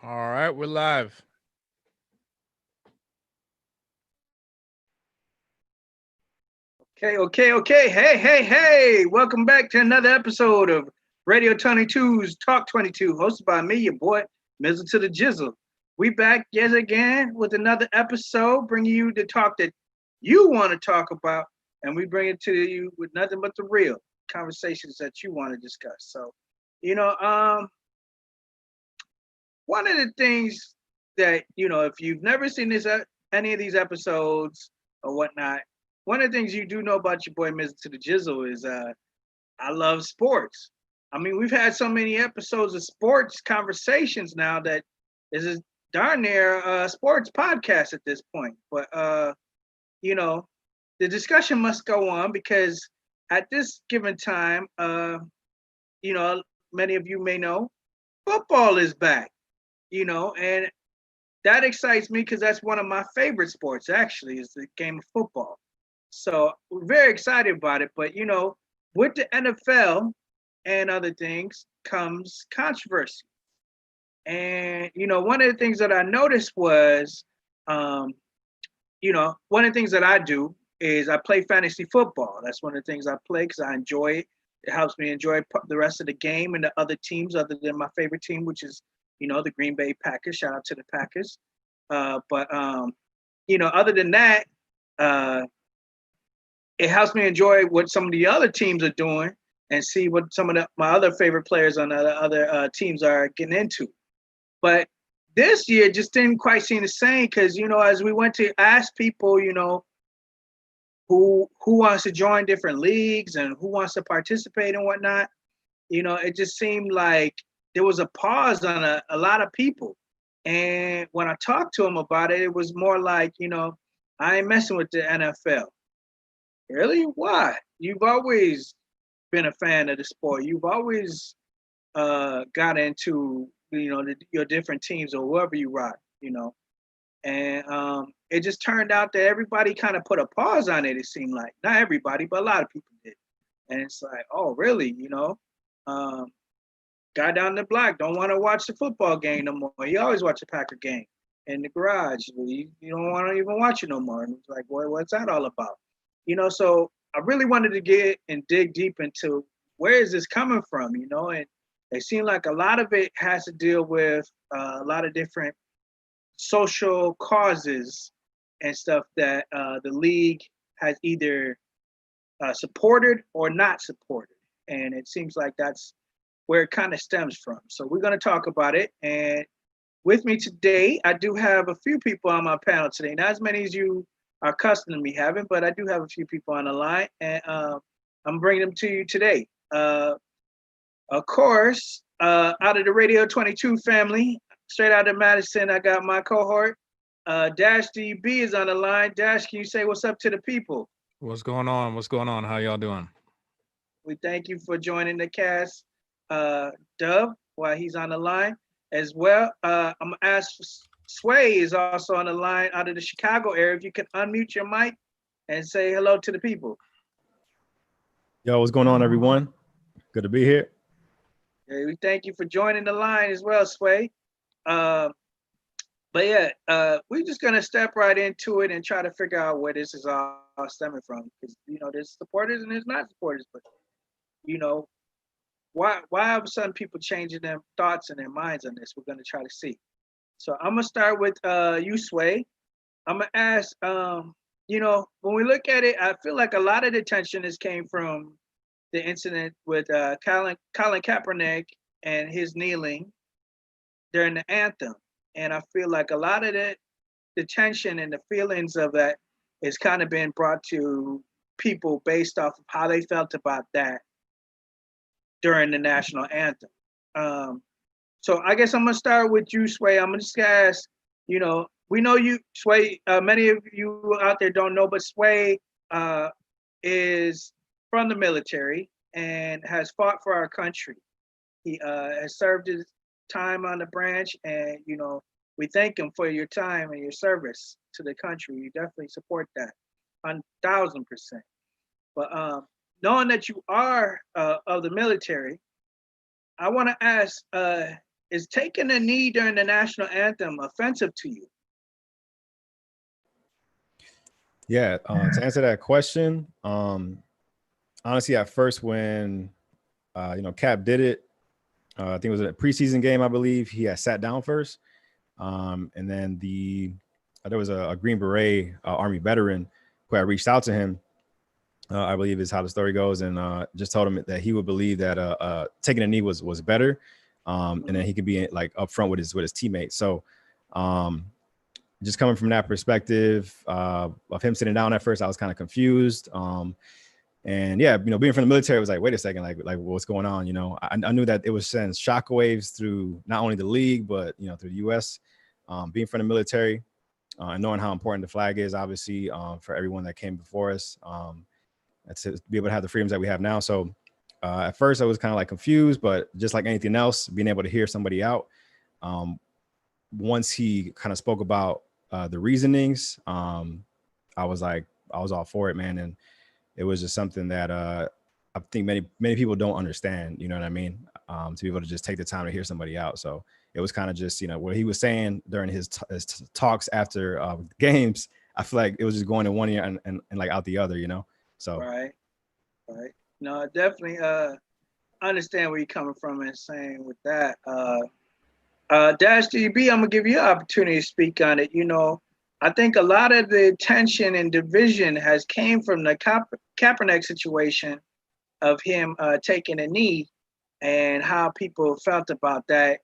All right, we're live. Okay. Hey. Welcome back to another episode of Radio 22's Talk 22, hosted by me, your boy, Mizzle to the Jizzle. We back yet again with another episode, bringing you the talk that you want to talk about, and we bring it to you with nothing but the real conversations that you want to discuss. So, you know, um, one of the things that if you've never seen any of these episodes or whatnot, one of the things you do know about your boy Mr. to the Jizzle is I love sports. I mean, we've had so many episodes of sports conversations now that this is darn near a sports podcast at this point. But you know, the discussion must go on because at this given time, many of you may know football is back. And that excites me because that's one of my favorite sports. Actually, is the game of football. So we're very excited about it. But with the NFL and other things comes controversy. And one of the things that I noticed was, um, one of the things that I do is I play fantasy football. That's one of the things I play because I enjoy it. It helps me enjoy the rest of the game and the other teams other than my favorite team, which is the Green Bay Packers. Shout out to the Packers. But other than that, uh, it helps me enjoy what some of the other teams are doing and see what some of my other favorite players on the other teams are getting into. But this year just didn't quite seem the same because as we went to ask people, who wants to join different leagues and who wants to participate and whatnot, it just seemed like there was a pause on a lot of people. And when I talked to them about it, it was more like, I ain't messing with the NFL. Really? Why? You've always been a fan of the sport. You've always got into your different teams or whoever you rock. And it just turned out that everybody kind of put a pause on it. It seemed like not everybody, but a lot of people did. And it's like, oh, really? Um, guy down the block don't want to watch the football game no more. He always watch a Packer game in the garage. You don't want to even watch it no more. And it's like, boy, what's that all about? So I really wanted to get and dig deep into where is this coming from, and it seemed like a lot of it has to deal with a lot of different social causes and stuff that the league has either supported or not supported. And it seems like that's where it kind of stems from. So we're going to talk about it. And with me today, I do have a few people on my panel today. Not as many as you are accustomed to me having, but I do have a few people on the line, and I'm bringing them to you today. Of course, out of the Radio 22 family, straight out of Madison, I got my cohort. Dash DB is on the line. Dash, can you say what's up to the people? What's going on? What's going on? How y'all doing? We thank you for joining the cast, uh, Dub, while he's on the line as well. I'm gonna ask Sway is also on the line out of the Chicago area. If you can unmute your mic and say hello to the people. Yo, what's going on, everyone? Good to be here. Yeah, we thank you for joining the line as well, Sway. Uh, but yeah, we're just gonna step right into it and try to figure out where this is all stemming from. Because there's supporters and there's not supporters, but you know, why all of a sudden people changing their thoughts and their minds on this? We're gonna try to see. So I'm gonna start with you, Sway. I'm gonna ask, when we look at it, I feel like a lot of the tension has came from the incident with Colin Kaepernick and his kneeling during the anthem, and I feel like a lot of the tension and the feelings of that is kind of been brought to people based off of how they felt about that during the national anthem. Um, so I guess I'm gonna start with you, Sway. I'm gonna just ask, we know you, Sway. Many of you out there don't know, but Sway uh, is from the military and has fought for our country. He has served his time on the branch, and we thank him for your time and your service to the country. We definitely support that, 1,000%. But knowing that you are of the military, I want to ask, is taking a knee during the national anthem offensive to you? Yeah, to answer that question, honestly, at first when Cap did it, I think it was a preseason game, I believe he had sat down first, and then there was a Green Beret Army veteran who had reached out to him, I believe is how the story goes, and just told him that he would believe that taking a knee was better, and then he could be like upfront with his teammates. So. Just coming from that perspective of him sitting down at first, I was kind of confused. And yeah, being from the military, I was like, wait a second, like what's going on? I knew that it was sending shockwaves through not only the league, but, through the U.S. Being from the military and knowing how important the flag is, obviously, for everyone that came before us, to be able to have the freedoms that we have now. So at first I was kind of like confused, but just like anything else, being able to hear somebody out, once he kind of spoke about the reasonings, I was all for it, man. And it was just something that I think many people don't understand, you know what I mean? To be able to just take the time to hear somebody out. So it was kind of just, what he was saying during his talks after games, I feel like it was just going in one ear and like out the other, so. Right. No, I definitely understand where you're coming from and saying with that. Dash DB, I'm gonna give you an opportunity to speak on it. I think a lot of the tension and division has came from the Kaepernick situation of him taking a knee and how people felt about that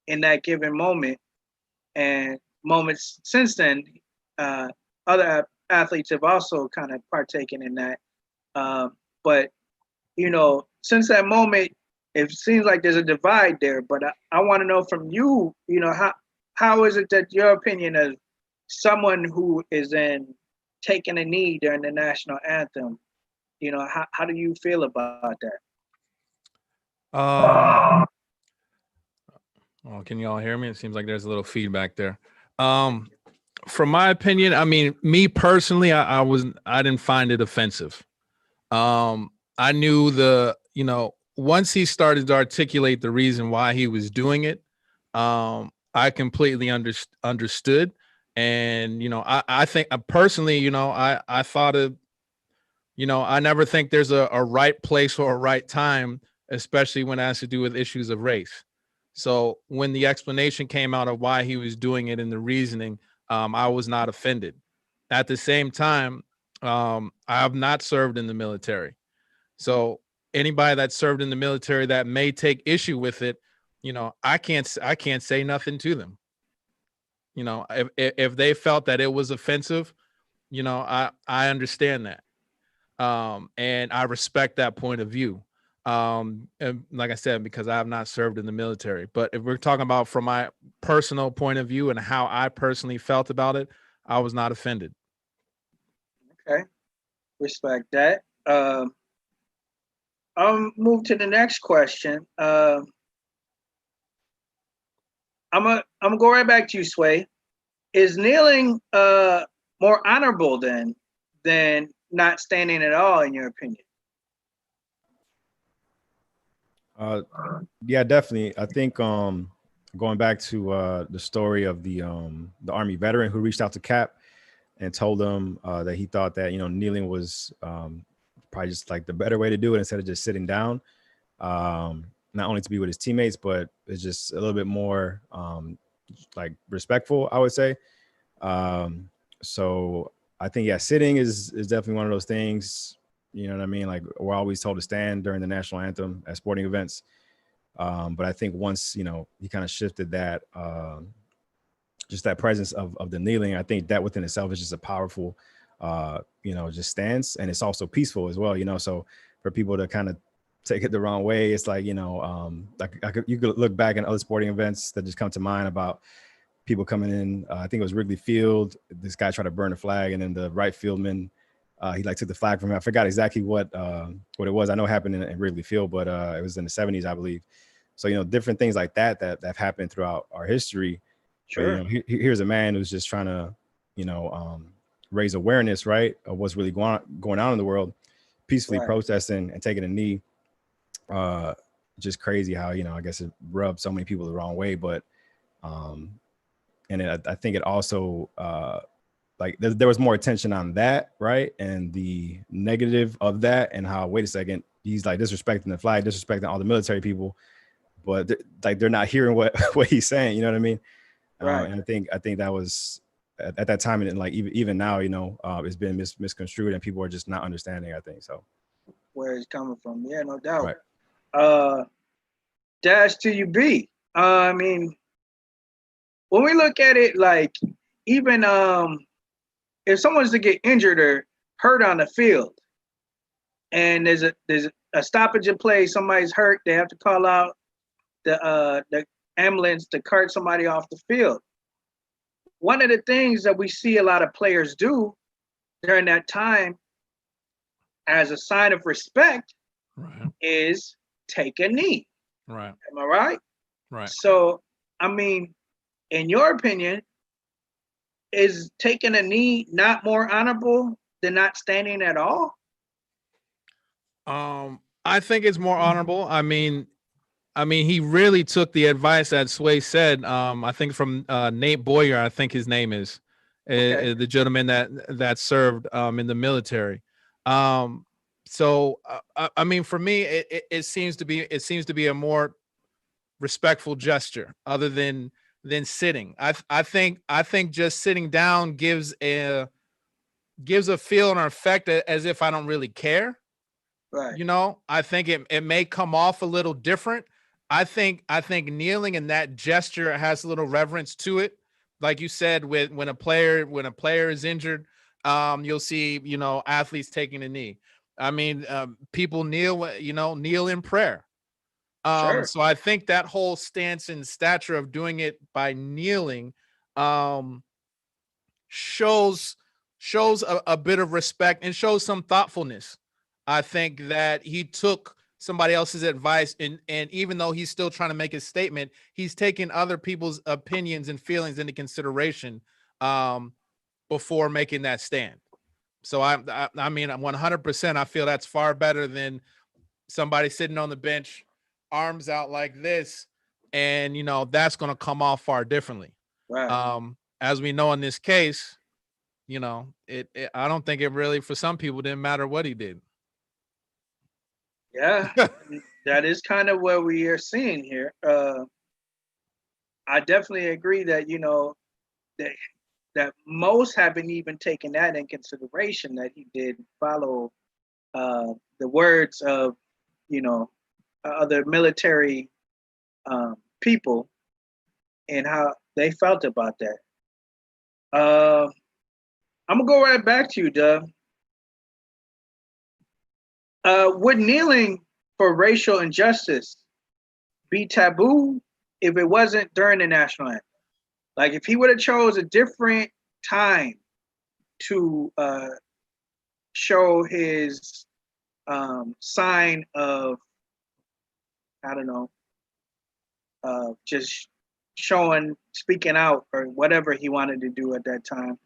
in that given moment. And moments since then, other athletes have also kind of partaken in that. But since that moment, it seems like there's a divide there, but I want to know from you, how is it that your opinion of someone who is taking a knee during the national anthem, how do you feel about that? Oh, can y'all hear me? It seems like there's a little feedback there. From my opinion, I mean, me personally, I didn't find it offensive. I knew once he started to articulate the reason why he was doing it, I completely understood. And, I think personally, I thought of, I never think there's a right place or a right time, especially when it has to do with issues of race. So when the explanation came out of why he was doing it and the reasoning, I was not offended. At the same time, I have not served in the military. So anybody that served in the military that may take issue with it, I can't say nothing to them. If they felt that it was offensive, I understand that. And I respect that point of view. And like I said, because I have not served in the military, but if we're talking about from my personal point of view and how I personally felt about it, I was not offended. Okay. Respect that. I'll move to the next question. I'm gonna go right back to you, Sway. Is kneeling more honorable than not standing at all, in your opinion? Yeah, definitely. I think going back to the story of the Army veteran who reached out to Cap and told him that he thought that kneeling was probably just like the better way to do it instead of just sitting down, not only to be with his teammates, but it's just a little bit more like respectful, I would say. So I think, yeah, sitting is definitely one of those things, you know what I mean? Like we're always told to stand during the national anthem at sporting events. But I think once, he kind of shifted that, just that presence of the kneeling, I think that within itself is just a powerful, just stance. And it's also peaceful as well, so for people to kind of take it the wrong way, it's like, you could look back in other sporting events that just come to mind about people coming in. I think it was Wrigley Field. This guy tried to burn a flag, and then the right fieldman, he took the flag from him. I forgot exactly what it was. I know it happened in Wrigley Field, but it was in the 70s, I believe. So, different things like that have happened throughout our history. Sure. But, here's a man who's just trying to, raise awareness, right, of what's really going on in the world, peacefully Right. protesting and taking a knee, just crazy how, I guess it rubbed so many people the wrong way. But and I think it also like there was more attention on that, right? And the negative of that, and how, wait a second, he's like disrespecting the flag, disrespecting all the military people, but they're not hearing what he's saying. You know what I mean? Right. And I think that was at that time, and like even now, it's been misconstrued, and people are just not understanding, I think so. Where it's coming from. Yeah, no doubt. Right. Dash to you B. I mean, when we look at it, like, even if someone's to get injured or hurt on the field, and there's a stoppage in play, somebody's hurt, they have to call out the ambulance to cart somebody off the field. One of the things that we see a lot of players do during that time as a sign of respect is take a knee. Right. Am I right? Right. So, I mean, in your opinion, is taking a knee not more honorable than not standing at all? I think it's more honorable. I mean, he really took the advice that Sway said. I think from Nate Boyer, I think his name is, Okay. the gentleman that served in the military. So I mean, for me, it seems to be a more respectful gesture, other than sitting. I think just sitting down gives a feel and effect as if I don't really care. Right. I think it may come off a little different. I think kneeling in that gesture has a little reverence to it. Like you said, when a player is injured, you'll see, athletes taking a knee. I mean, people kneel in prayer. Sure. So I think that whole stance and stature of doing it by kneeling shows a bit of respect and shows some thoughtfulness. I think that he took somebody else's advice, and even though he's still trying to make his statement, he's taking other people's opinions and feelings into consideration before making that stand. So I mean, 100%, I feel that's far better than somebody sitting on the bench, arms out like this, and that's going to come off far differently. Right. As we know in this case, I don't think it really, for some people, didn't matter what he did. Yeah, that is kind of what we are seeing here. I definitely agree that that most haven't even taken that in consideration, that he did follow the words of other military people and how they felt about that. I'm gonna go right back to you, Doug. Would kneeling for racial injustice be taboo if it wasn't during the national anthem? Like, if he would have chose a different time to show his sign of, I don't know, just speaking out, or whatever he wanted to do at that time.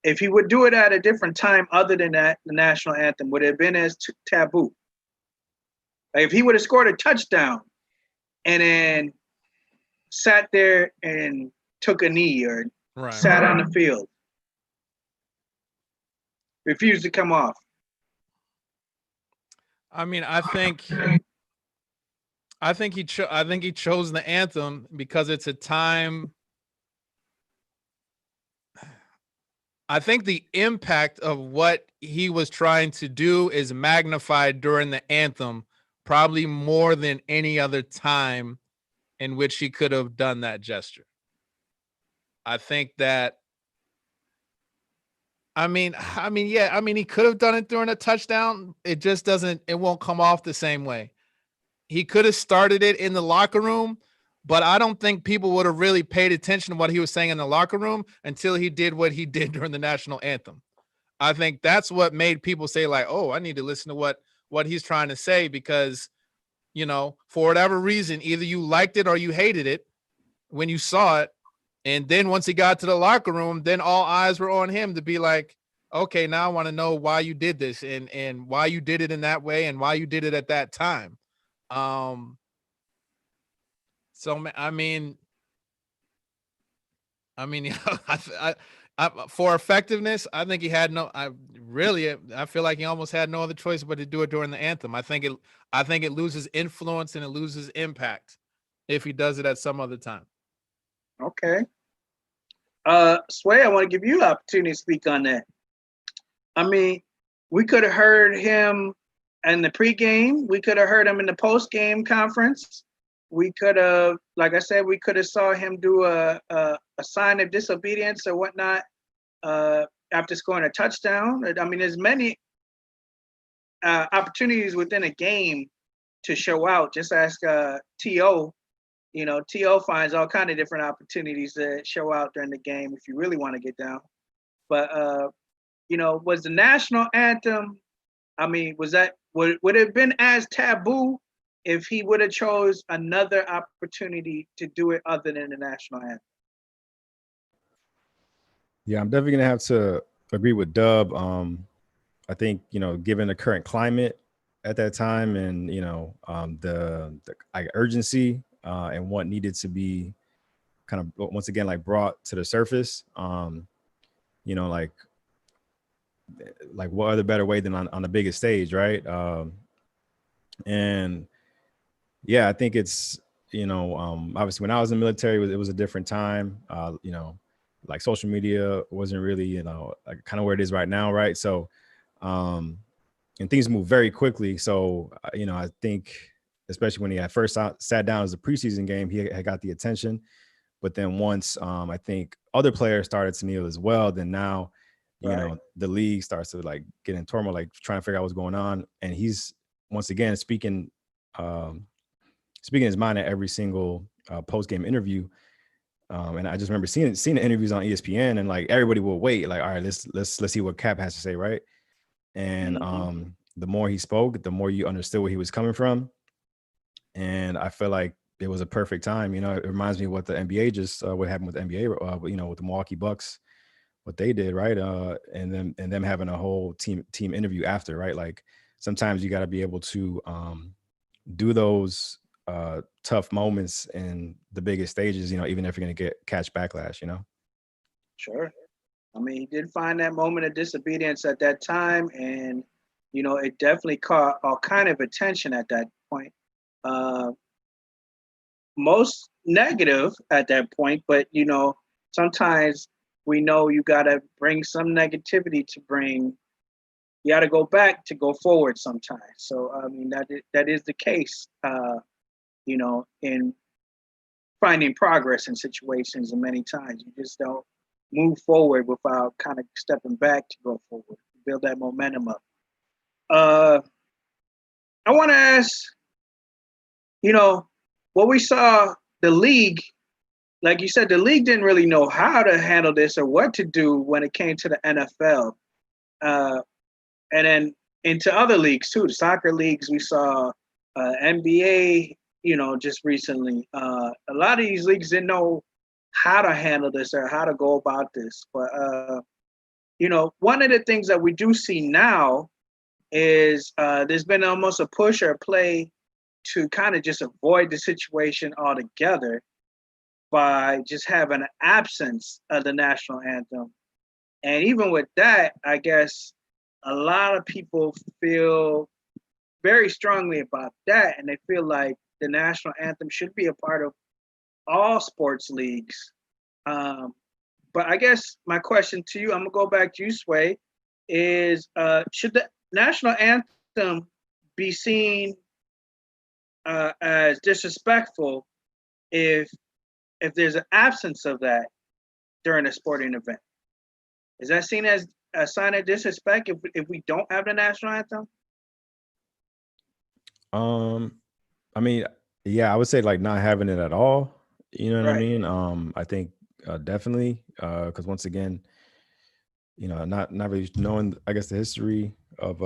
If he would do it at a different time other than that, the national anthem, would it have been as taboo? Like, if he would have scored a touchdown and then sat there and took a knee, or sat on the field, refused to come off. I mean, I think he chose the anthem because it's a time. I think the impact of what he was trying to do is magnified during the anthem, probably more than any other time in which he could have done that gesture. I think that, yeah, he could have done it during a touchdown. It just it won't come off the same way. He could have started it in the locker room, but I don't think people would have really paid attention to what he was saying in the locker room until he did what he did during the national anthem. I think that's what made people say, like, oh, I need to listen to what he's trying to say, because, for whatever reason, either you liked it or you hated it when you saw it. And then once he got to the locker room, then all eyes were on him to be like, okay, now I want to know why you did this, and why you did it in that way, and why you did it at that time. So I mean, for effectiveness, I think he had no. I feel like he almost had no other choice but to do it during the anthem. I think it loses influence and it loses impact if he does it at some other time. Okay. Sway, I want to give you the opportunity to speak on that. I mean, we could have heard him in the pregame. We could have heard him in the postgame conference. We could have, like I said, we could have saw him do a sign of disobedience or whatnot after scoring a touchdown. I mean, there's many opportunities within a game to show out. Just ask T.O. You know, T.O. finds all kind of different opportunities to show out during the game if you really want to get down. But you know, was the national anthem? I mean, would it have been as taboo if he would have chose another opportunity to do it other than the national anthem? Yeah, I'm definitely gonna have to agree with Dub. I think, you know, given the current climate at that time, and you know, the urgency and what needed to be kind of once again like brought to the surface, you know, like what other better way than on the biggest stage, right? And yeah, I think it's, you know, obviously when I was in the military, it was a different time. You know, like social media wasn't really, you know, like kind of where it is right now, right? So, and things move very quickly. So, you know, I think especially when he had first sat down as a preseason game, he had got the attention. But then once I think other players started to kneel as well, then now, you know, the league starts to like get in turmoil, like trying to figure out what's going on. And he's once again speaking his mind at every single post-game interview. And I just remember seeing the interviews on ESPN, and like everybody will wait, like, all right, let's see what Cap has to say, right? And the more he spoke, the more you understood where he was coming from. And I feel like it was a perfect time. You know, it reminds me of what the NBA just what happened with the NBA, you know, with the Milwaukee Bucks, what they did, right? And them having a whole team interview after, right? Like sometimes you got to be able to do those tough moments in the biggest stages, you know, even if you're going to catch backlash, you know? Sure. I mean, he did find that moment of disobedience at that time, and, you know, it definitely caught all kind of attention at that point. Most negative at that point, but, you know, sometimes we know you got to bring some negativity you got to go back to go forward sometimes. So, I mean, that is the case, you know, in finding progress in situations, and many times you just don't move forward without kind of stepping back to go forward, build that momentum up. I want to ask, you know, what we saw the league, like you said, the league didn't really know how to handle this or what to do when it came to the NFL. And then into other leagues too, the soccer leagues, we saw NBA, you know, just recently. A lot of these leagues didn't know how to handle this or how to go about this. But, you know, one of the things that we do see now is there's been almost a push or a play to kind of just avoid the situation altogether by just having an absence of the national anthem. And even with that, I guess a lot of people feel very strongly about that, and they feel like the national anthem should be a part of all sports leagues. But I guess my question to you, I'm gonna go back to you, Sway, is should the national anthem be seen as disrespectful if there's an absence of that during a sporting event? Is that seen as a sign of disrespect if we don't have the national anthem? I mean, yeah, I would say like not having it at all. You know what I Right. mean? I think definitely because once again, you know, not really knowing, I guess, the history of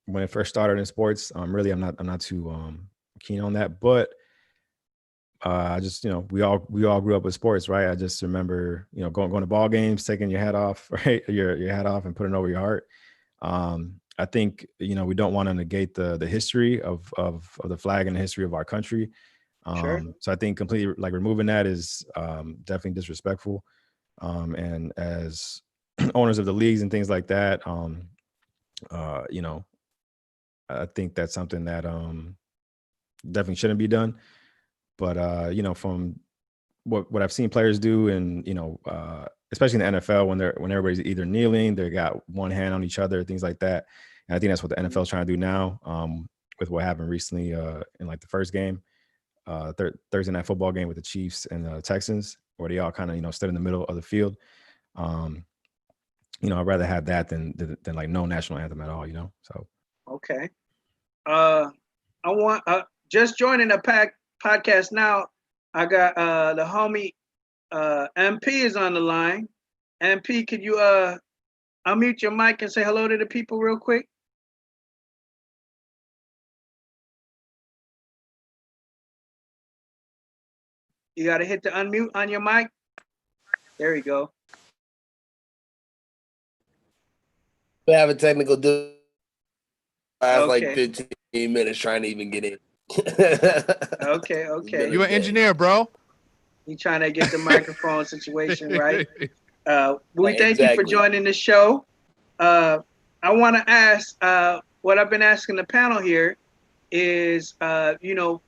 when it first started in sports. Really, I'm not too keen on that, but I just, you know, we all grew up with sports, right? I just remember, you know, going to ball games, taking your hat off, right? Your hat off and putting it over your heart. I think, you know, we don't want to negate the history of the flag and the history of our country. Sure. So I think completely like removing that is definitely disrespectful. And as owners of the leagues and things like that, you know, I think that's something that definitely shouldn't be done. But you know, from what I've seen players do, and you know, especially in the NFL, when everybody's either kneeling, they got one hand on each other, things like that. And I think that's what the NFL is trying to do now, with what happened recently in like the first game, Thursday night football game with the Chiefs and the Texans, where they all kind of, you know, stood in the middle of the field. You know, I'd rather have that than like no national anthem at all, you know. So Okay. I want just joining the podcast now. I got the homie MP is on the line. MP, could you unmute your mic and say hello to the people real quick? You got to hit the unmute on your mic. There you go. We have a technical difficulty. Last like Okay. 15 minutes trying to even get in. Okay. Okay. You an engineer, bro? You trying to get the microphone situation right? We Right, thank you for exactly. joining the show. I want to ask what I've been asking the panel here is, you know,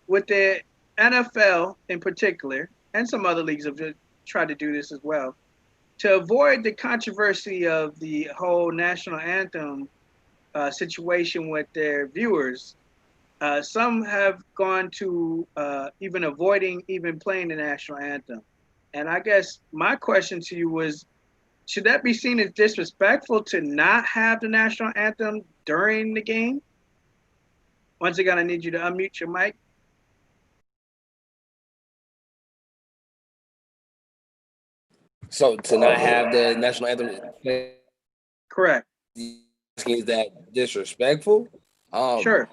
with the NFL in particular, and some other leagues have tried to do this as well, to avoid the controversy of the whole national anthem situation with their viewers. Some have gone to even avoiding even playing the national anthem. And I guess my question to you was, should that be seen as disrespectful to not have the national anthem during the game? Once again, I need you to unmute your mic. So to not have the national anthem, Correct. is that disrespectful? Sure.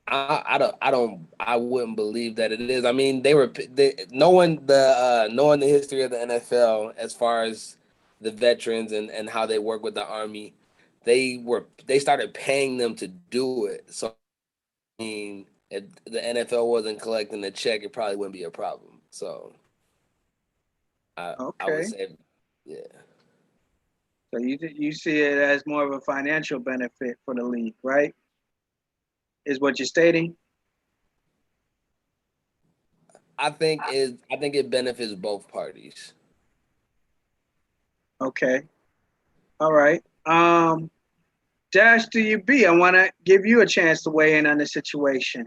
I wouldn't believe that it is. I mean, knowing the history of the NFL as far as the veterans and how they work with the Army, they started paying them to do it. So I mean, if the NFL wasn't collecting the check, it probably wouldn't be a problem. So I Okay. would say, yeah. So you see it as more of a financial benefit for the league, right? Is what you're stating? I think it benefits both parties. Okay. All right. Dash WB, I want to give you a chance to weigh in on the situation.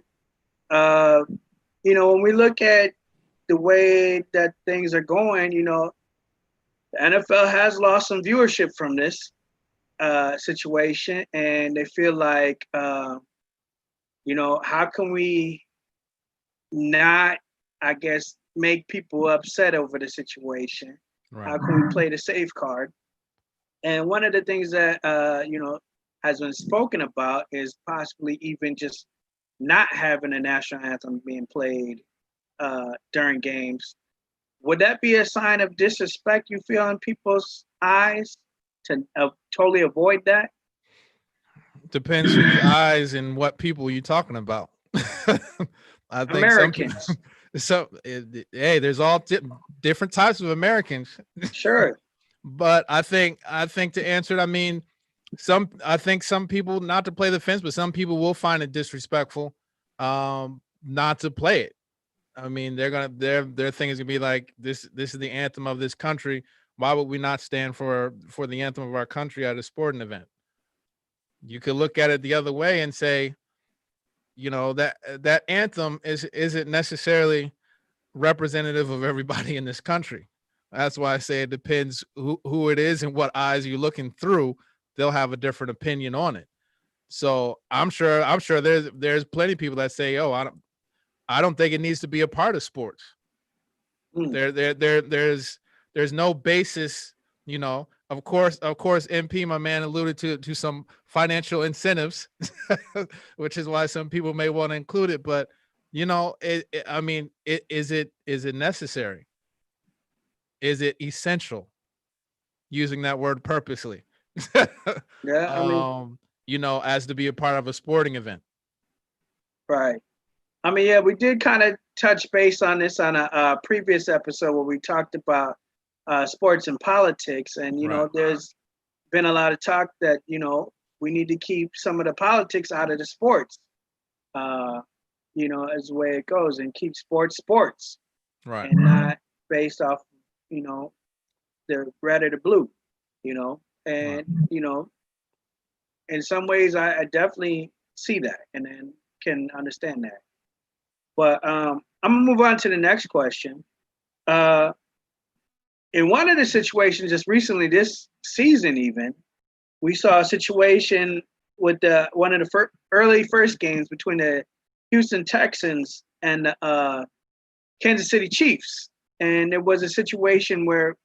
You know, when we look at the way that things are going, you know, the NFL has lost some viewership from this situation, and they feel like, you know, how can we not, I guess, make people upset over the situation? Right. How can we play the safe card? And one of the things that you know, has been spoken about is possibly even just not having a national anthem being played during games. Would that be a sign of disrespect you feel in people's eyes to totally avoid that? Depends whose eyes and what people you're talking about. I think Americans. Hey, there's all different types of Americans. Sure. But I think to answer it, I mean, I think some people, not to play the fence, but some people will find it disrespectful not to play it. I mean, their thing is gonna be like, this is the anthem of this country. Why would we not stand for the anthem of our country at a sporting event? You could look at it the other way and say, you know, that anthem isn't necessarily representative of everybody in this country. That's why I say it depends who it is and what eyes you're looking through. They'll have a different opinion on it. So I'm sure there's plenty of people that say, oh, I don't think it needs to be a part of sports. There's no basis, you know. Of course, MP, my man, alluded to some financial incentives, which is why some people may want to include it. But you know, I mean, is it necessary? Is it essential? Using that word purposely. Yeah, I mean, You know, as to be a part of a sporting event. right. I mean, yeah, we did kind of touch base on this on a previous episode where we talked about sports and politics, and Right. there's been a lot of talk that we need to keep some of the politics out of the sports, as the way it goes, and keep sports, Right. and not based off, you know, the red or the blue, and in some ways I definitely see that and then can understand that. But I'm gonna move on to the next question. Uh, in one of the situations just recently this season, even we saw a situation with one of the early first games between the Houston Texans and the Kansas City Chiefs, and it was a situation where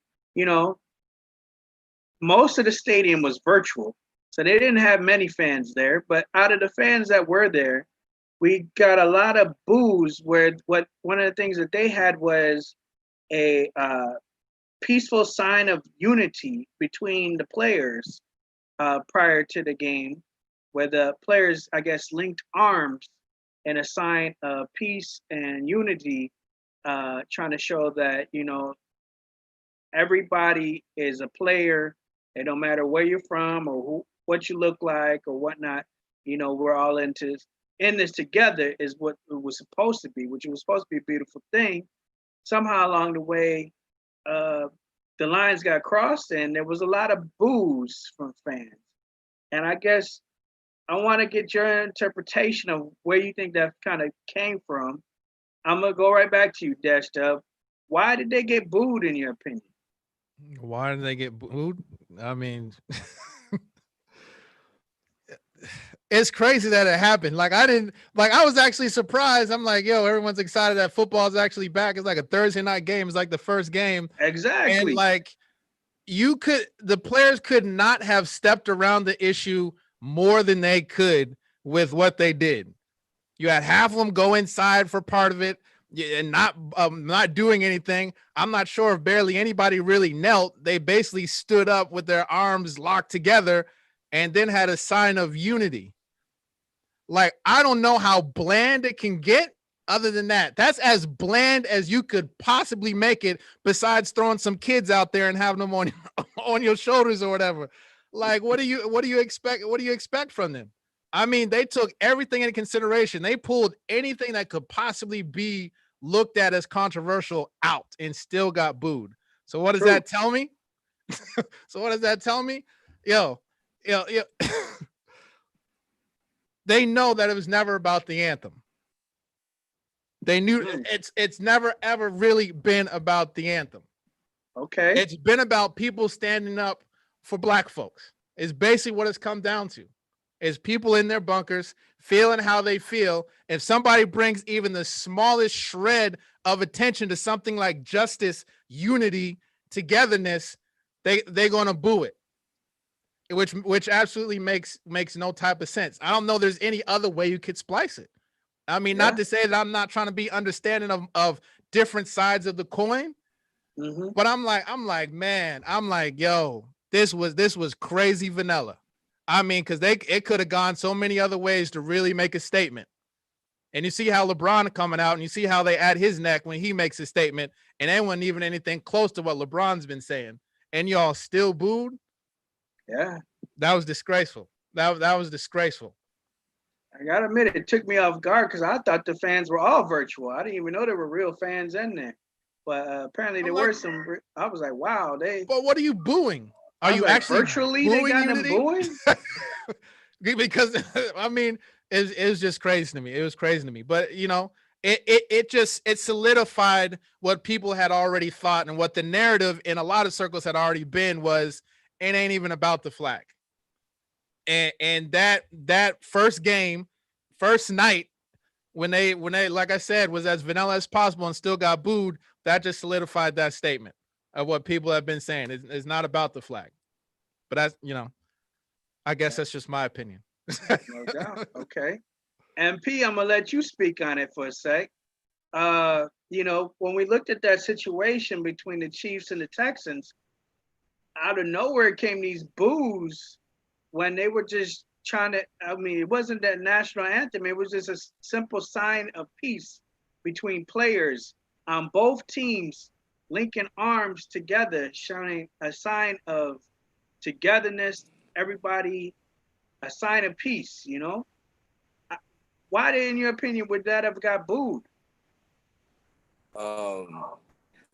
most of the stadium was virtual, so they didn't have many fans there. But out of the fans that were there, we got a lot of boos. Where one of the things that they had was a peaceful sign of unity between the players prior to the game, where the players, I guess, linked arms in a sign of peace and unity, trying to show that everybody is a player. It don't matter where you're from or what you look like or whatnot. We're all in this together is what it was supposed to be, which was supposed to be a beautiful thing. Somehow along the way, the lines got crossed and there was a lot of boos from fans. And I guess I want to get your interpretation of where you think that kind of came from. I'm going to go right back to you, Dash Dub. Why did they get booed in your opinion? Why did they get booed? I mean, it's crazy that it happened. I was actually surprised. I'm like, yo, everyone's excited that football is actually back. It's like a Thursday night game. It's like the first game. Exactly. And the players could not have stepped around the issue more than they could with what they did. You had half of them go inside for part of it and not doing anything. I'm not sure if barely anybody really knelt. They basically stood up with their arms locked together and then had a sign of unity. Like, I don't know how bland it can get other than that. That's as bland as you could possibly make it, besides throwing some kids out there and having them on your shoulders or whatever. Like, what do you expect? What do you expect from them? I mean, they took everything into consideration. They pulled anything that could possibly be looked at as controversial out and still got booed. So what does that tell me? Yo. They know that it was never about the anthem. They knew it's never ever really been about the anthem. Okay. It's been about people standing up for black folks. It's basically what it's come down to. Is people in their bunkers feeling how they feel. If somebody brings even the smallest shred of attention to something like justice, unity, togetherness, they're gonna boo it. Which absolutely makes no type of sense. I don't know there's any other way you could splice it. I mean, not to say that I'm not trying to be understanding of different sides of the coin, but I'm like, man, yo, this was crazy vanilla. I mean, because it could have gone so many other ways to really make a statement. And you see how LeBron coming out and you see how they add his neck when he makes a statement, and they wasn't even anything close to what LeBron's been saying. And y'all still booed. Yeah. That was disgraceful. That was disgraceful. I gotta admit, it took me off guard because I thought the fans were all virtual. I didn't even know there were real fans in there. But apparently there were some. I was like, wow, But what are you booing? Are you actually virtually they got them booing? Because I mean, it was just crazy to me. It was crazy to me. But it solidified what people had already thought, and what the narrative in a lot of circles had already been was it ain't even about the flag. And that first game, first night, when they like I said was as vanilla as possible and still got booed, that just solidified that statement of what people have been saying. It's not about the flag. But that's, I guess that's just my opinion. No doubt. Okay. MP, I'm gonna let you speak on it for a sec. When we looked at that situation between the Chiefs and the Texans, out of nowhere came these boos when they were just trying to, I mean, it wasn't that national anthem. It was just a simple sign of peace between players on both teams, linking arms together, showing a sign of togetherness, everybody, a sign of peace, you know? Why, in your opinion, would that have got booed?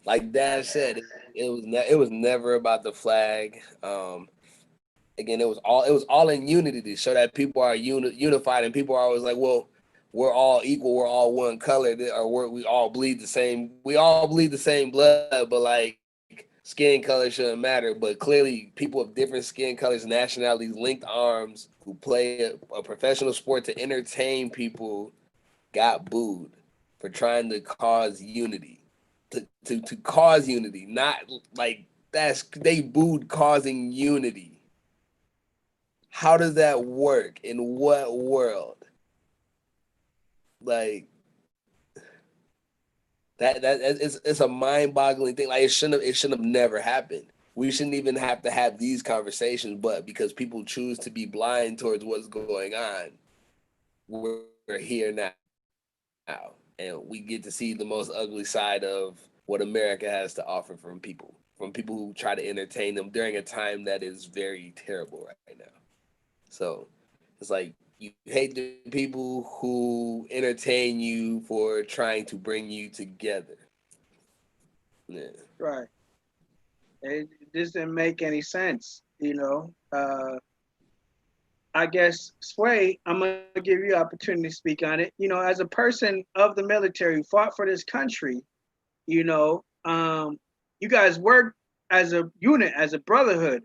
Like Dad said, it was never about the flag. Again, it was all in unity to show that people are unified, and people are always like, well, we're all equal, we're all one color, or we all bleed the same. We all bleed the same blood, but like skin color shouldn't matter. But clearly, people of different skin colors, nationalities, linked arms, who play a professional sport to entertain people, got booed for trying to cause unity. To cause unity, not like they booed causing unity. How does that work? In what world? Like that it's a mind-boggling thing. Like it shouldn't have never happened. We shouldn't even have to have these conversations, but because people choose to be blind towards what's going on, we're here now, and we get to see the most ugly side of what America has to offer from people who try to entertain them during a time that is very terrible right now. So it's like you hate the people who entertain you for trying to bring you together. Yeah. Right. It just didn't make any sense, you know? I guess, Sway, I'm going to give you opportunity to speak on it. You know, as a person of the military who fought for this country, you know, you guys work as a unit, as a brotherhood.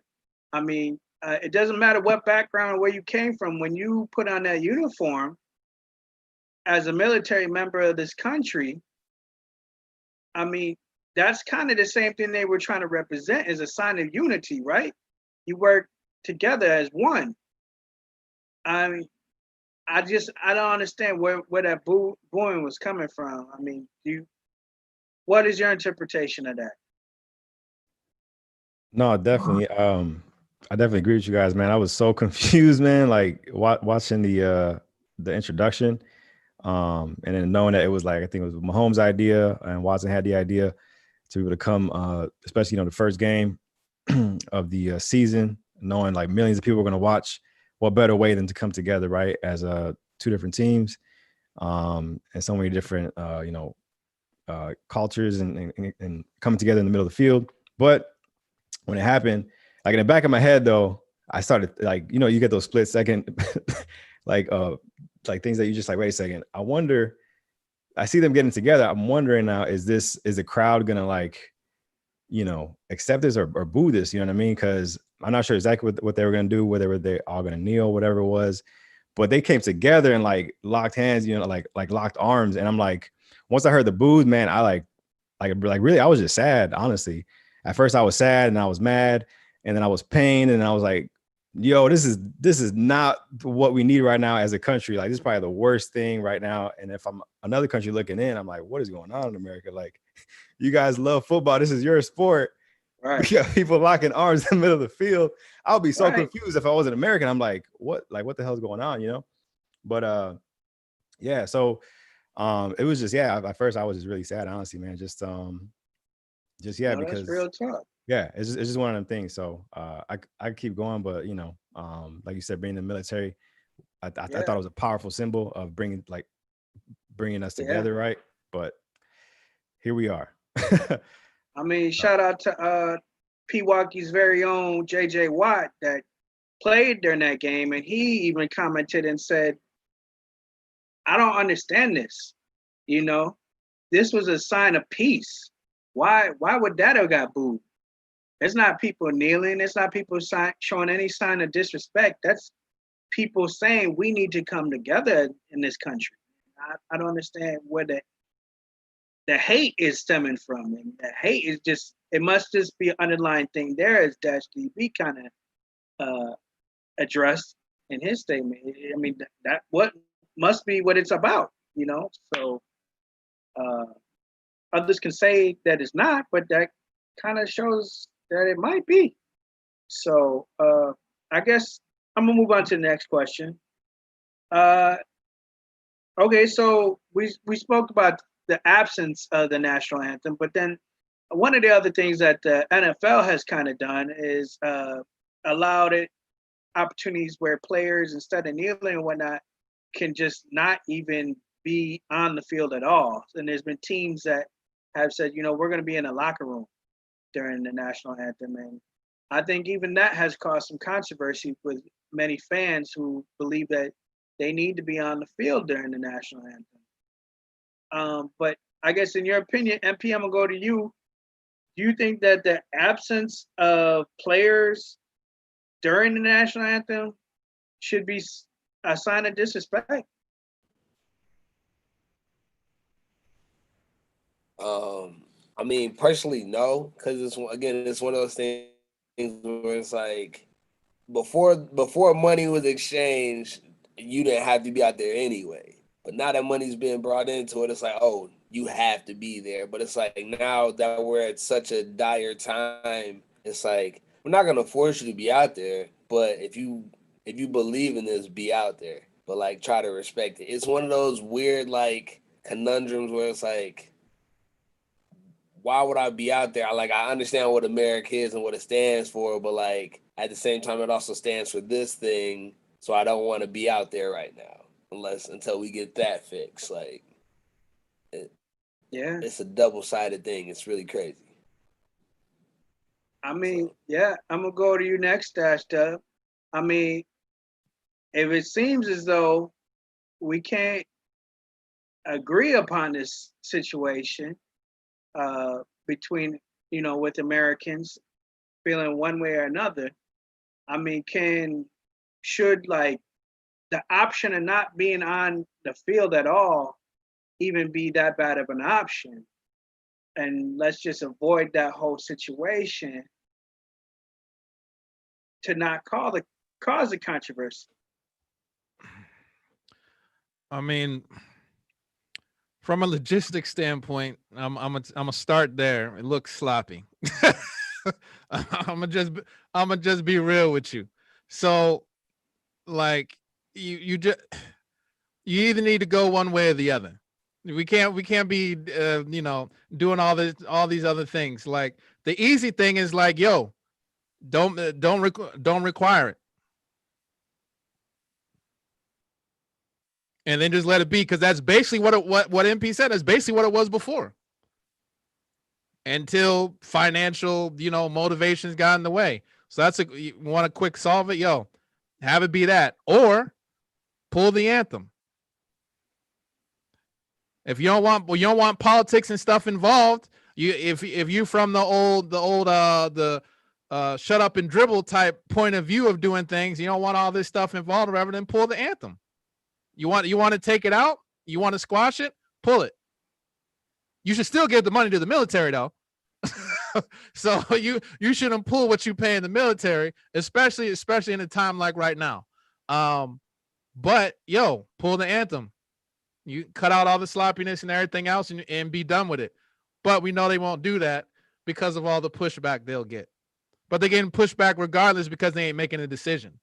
I mean, it doesn't matter what background or where you came from. When you put on that uniform as a military member of this country, I mean, that's kind of the same thing they were trying to represent as a sign of unity, right? You work together as one. I mean, I don't understand where that booing was coming from. I mean, what is your interpretation of that? No, definitely. I definitely agree with you guys, man. I was so confused, man. Like watching the introduction, and then knowing that it was like I think it was Mahomes' idea and Watson had the idea to be able to come, especially the first game of the season, knowing like millions of people were going to watch. What better way than to come together, right? As two different teams, and so many different cultures and coming together in the middle of the field. But when it happened, like in the back of my head, though, I started like, you get those split second, like things that you just like, wait a second. I wonder, I see them getting together. I'm wondering now, is the crowd going to like, accept this or boo this? You know what I mean? Because I'm not sure exactly what they were going to do, whether they all going to kneel, whatever it was. But they came together and like locked hands, like locked arms. And I'm like, once I heard the boos, man, I like really, I was just sad, honestly. At first I was sad and I was mad and then I was pained and I was like, yo, this is not what we need right now as a country. Like this is probably the worst thing right now. And if I'm another country looking in, I'm like, what is going on in America? Like you guys love football. This is your sport. Right. We got people locking arms in the middle of the field. I'll be so Right. confused if I was an American. I'm like, what the hell's going on? But yeah, so it was just, at first I was just really sad, honestly, man. Just No, because that's real talk. yeah, it's just one of them things. So I keep going, but like you said, being in the military, I thought it was a powerful symbol of bringing us together, right? But here we are. I mean, shout out to Pewockee's very own JJ Watt that played during that game, and he even commented and said, I don't understand this. This was a sign of peace. Why would that have got booed? It's not people kneeling. It's not people showing any sign of disrespect. That's people saying we need to come together in this country. I don't understand where the hate is stemming from. And the hate is just, it must just be an underlying thing there, as Dash DB kind of addressed in his statement. I mean, that what must be what it's about, So others can say that it's not, but that kind of shows that it might be. So I guess I'm gonna move on to the next question. Okay, so we spoke about the absence of the national anthem, but then one of the other things that the NFL has kind of done is allowed it opportunities where players, instead of kneeling and whatnot, can just not even be on the field at all. And there's been teams that have said, we're going to be in the locker room during the national anthem, and I think even that has caused some controversy with many fans who believe that they need to be on the field during the national anthem. But I guess in your opinion, MP, I'm gonna go to you. Do you think that the absence of players during the national anthem should be a sign of disrespect? I mean, personally, no, because it's one of those things where it's like before money was exchanged, you didn't have to be out there anyway. But now that money's being brought into it, it's like, oh, you have to be there. But it's like now that we're at such a dire time, it's like we're not gonna force you to be out there. But if you believe in this, be out there. But like try to respect it. It's one of those weird like conundrums where it's like, why would I be out there? I understand what America is and what it stands for, but like at the same time, it also stands for this thing. So I don't want to be out there right now, until we get that fixed. Like, Yeah. it's a double-sided thing. It's really crazy. I mean, yeah, I'm gonna go to you next, Dash Dub. I mean, if it seems as though we can't agree upon this situation between, with Americans feeling one way or another, I mean, should like the option of not being on the field at all even be that bad of an option? And let's just avoid that whole situation to not cause the controversy. I mean, from a logistics standpoint, I'm gonna start there. It looks sloppy. I'm gonna just be real with you. So, like, you either need to go one way or the other. We can't be doing all these other things. Like the easy thing is like, yo, don't require it, and then just let it be, because that's basically what MP said. That's basically what it was before, until financial motivations got in the way. So you want to quick solve it, yo, have it be that, or pull the anthem. If you don't want politics and stuff involved, if you from the old shut up and dribble type point of view of doing things, you don't want all this stuff involved or whatever, then pull the anthem. You want to take it out, you want to squash it, pull it. You should still give the money to the military though. So you shouldn't pull what you pay in the military, especially in a time like right now. But yo, pull the anthem. You cut out all the sloppiness and everything else and be done with it. But we know they won't do that because of all the pushback they'll get. But they're getting pushback regardless because they ain't making a decision.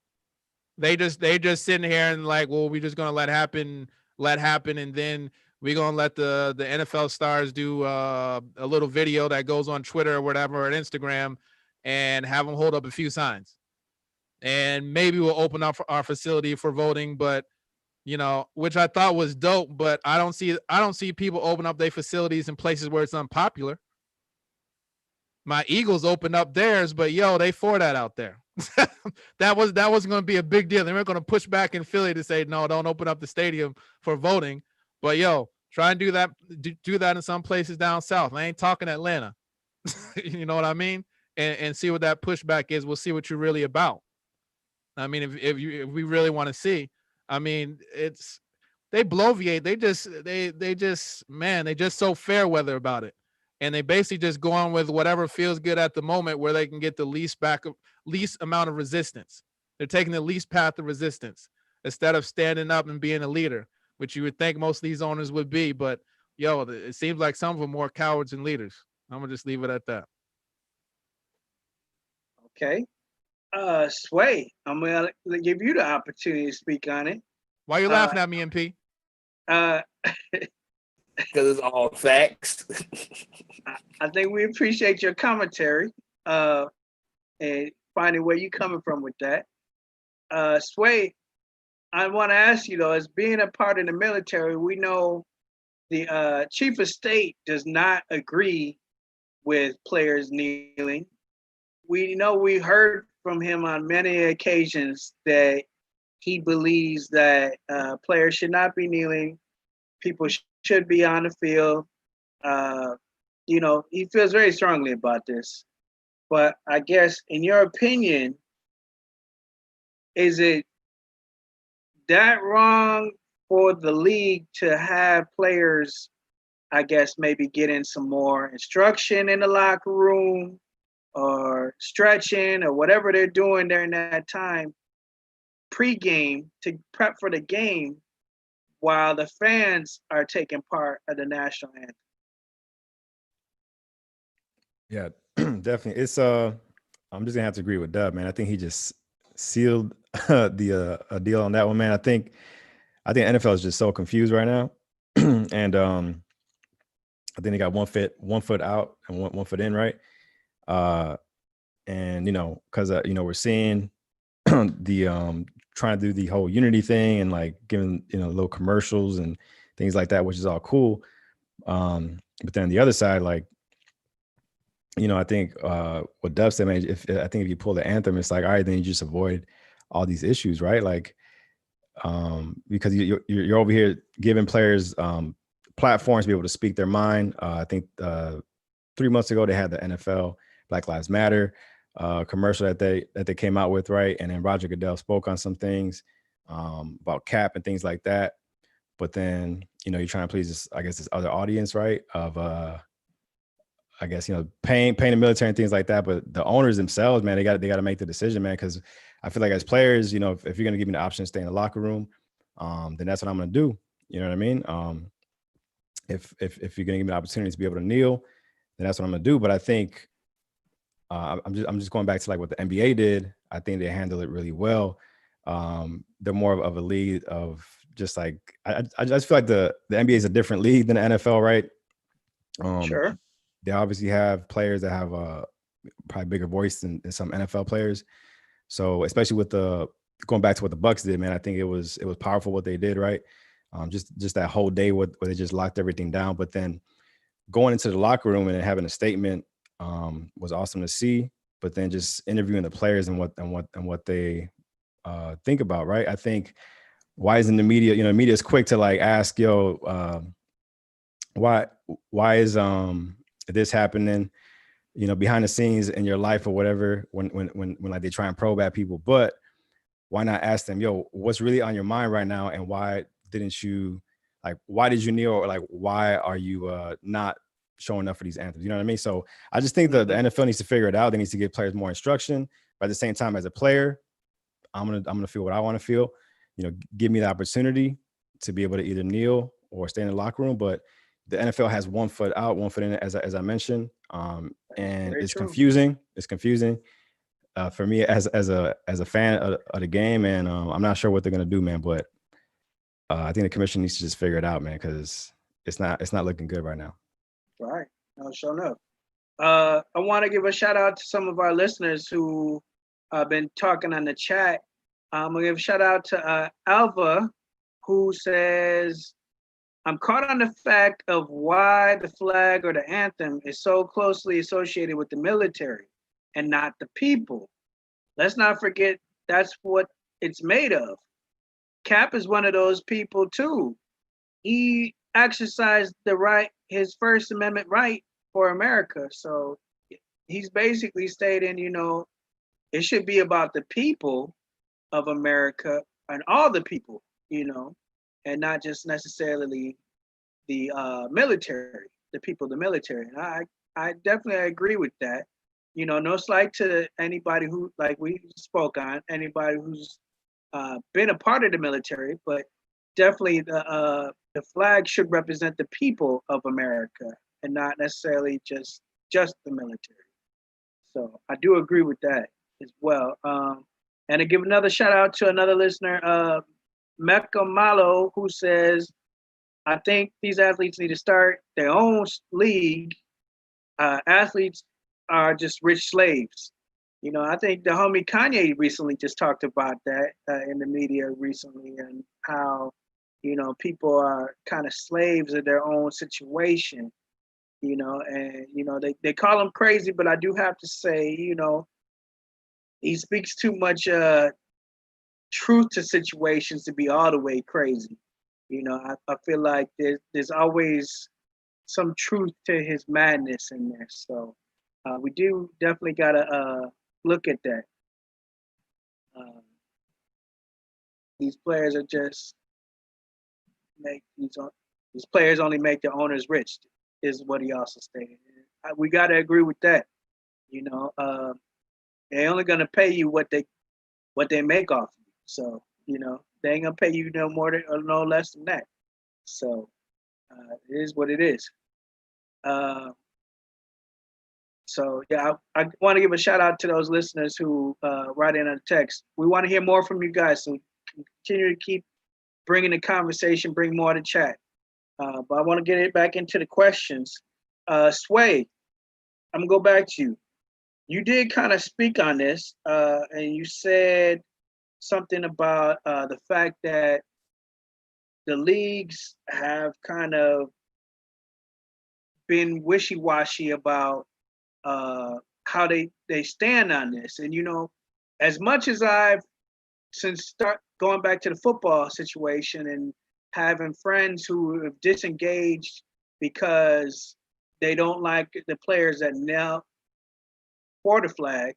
They just sitting here and like, well, we're just gonna let happen, and then we're gonna let the NFL stars do a little video that goes on Twitter or whatever, or Instagram, and have them hold up a few signs. And maybe we'll open up our facility for voting, but which I thought was dope, but I don't see people open up their facilities in places where it's unpopular. My Eagles opened up theirs, but yo, they for that out there. that wasn't going to be a big deal. They weren't going to push back in Philly to say, no, don't open up the stadium for voting. But yo, try and do that in some places down south. I ain't talking Atlanta. You know what I mean? And see what that pushback is. We'll see what you're really about. I mean, if we really want to see, I mean, they bloviate. They just so fair weather about it. And they basically just go on with whatever feels good at the moment where they can get the least amount of resistance. They're taking the least path of resistance instead of standing up and being a leader, which you would think most of these owners would be. But yo, it seems like some of them are more cowards than leaders. I'm gonna just leave it at that. Okay. Sway, I'm gonna give you the opportunity to speak on it. Why you laughing at me, MP? Uh, Because it's all facts. I think we appreciate your commentary and finding where you're coming from with that. Sway, I want to ask you though, as being a part of the military, we know the chief of state does not agree with players kneeling. We know we heard from him on many occasions that he believes that players should not be kneeling. People should be on the field. You know, he feels very strongly about this. But I guess, in your opinion, is it that wrong for the league to have players, I guess, maybe getting some more instruction in the locker room or stretching or whatever they're doing during that time pre-game to prep for the game while the fans are taking part of the national anthem? Yeah, definitely. It's I'm just gonna have to agree with Dub, man. I think he just sealed the a deal on that one, man. I think NFL is just so confused right now, and I think they got one foot out and one foot in, right? And because we're seeing the trying to do the whole unity thing and like giving little commercials and things like that, which is all cool. But then the other side, like, I think what Dub said, man, if you pull the anthem, it's like, all right, then you just avoid all these issues, right? Like, because you're over here giving players platforms to be able to speak their mind. I think 3 months ago they had the NFL Black Lives Matter commercial that they came out with, right? And then Roger Goodell spoke on some things about cap and things like that. But then you're trying to please this other audience, right? Of I guess paying the military and things like that. But the owners themselves, man, they got to make the decision, man. Because I feel like as players, if you're gonna give me the option to stay in the locker room, then that's what I'm gonna do. You know what I mean? If you're gonna give me the opportunity to be able to kneel, then that's what I'm gonna do. But I think I'm just going back to like what the NBA did. I think they handle it really well. They're more of a league of just like I just feel like the NBA is a different league than the NFL, right? Sure. They obviously have players that have a probably bigger voice than some NFL players. So especially with going back to what the Bucks did, man, I think it was powerful what they did, right? Just that whole day where they just locked everything down. But then going into the locker room and having a statement was awesome to see. But then just interviewing the players and what they think about, right? I think why isn't the media? Media is quick to like ask, why is this happening? Behind the scenes in your life or whatever, when like they try and probe at people, but why not ask them, what's really on your mind right now? And why did you kneel? Or like, why are you not showing up for these anthems? You know what I mean? So I just think the NFL needs to figure it out. They need to give players more instruction, but at the same time, as a player, I'm gonna feel what I want to feel. Give me the opportunity to be able to either kneel or stay in the locker room. But the NFL has one foot out, one foot in, as I mentioned, and Very it's true. confusing. It's confusing for me as a fan of the game, and I'm not sure what they're gonna do, man. But I think the commission needs to just figure it out, man, because it's not looking good right now. Right. No, sure enough. I want to give a shout out to some of our listeners who have been talking on the chat. I'm gonna give a shout out to Alva, who says, I'm caught on the fact of why the flag or the anthem is so closely associated with the military and not the people. Let's not forget that's what it's made of. Cap is one of those people too. He exercised the right, his First Amendment right for America. So he's basically stating, it should be about the people of America and all the people, and not just necessarily the military, the people of the military. And I definitely agree with that. No slight to anybody who, like we spoke on, anybody who's been a part of the military, but definitely the flag should represent the people of America and not necessarily just the military. So I do agree with that. as well. And to give another shout out to another listener, Mecca Malo, who says, I think these athletes need to start their own league. Athletes are just rich slaves. You know, I think the homie Kanye recently just talked about that in the media recently, and how, you know, people are kind of slaves of their own situation, you know, and, you know, they call him crazy, but I do have to say, you know, he speaks too much truth to situations to be all the way crazy. You know, I feel like there's always some truth to his madness in there. So we do definitely gotta look at that. These players are just these players only make the owners rich, is what he also stated. We gotta agree with that. You know, they're only gonna pay you what they make off of you. So, you know, they ain't gonna pay you no more than, or no less than that. So it is what it is. So yeah, I want to give a shout out to those listeners who write in on text. We want to hear more from you guys, so continue to keep bringing the conversation, bring more to chat. But I want to get it back into the questions. Sway, I'm gonna go back to you. You did kind of speak on this, and you said something about the fact that the leagues have kind of been wishy-washy about how they stand on this. And, you know, as much as I've going back to the football situation and having friends who have disengaged because they don't like the players that knelt for the flag,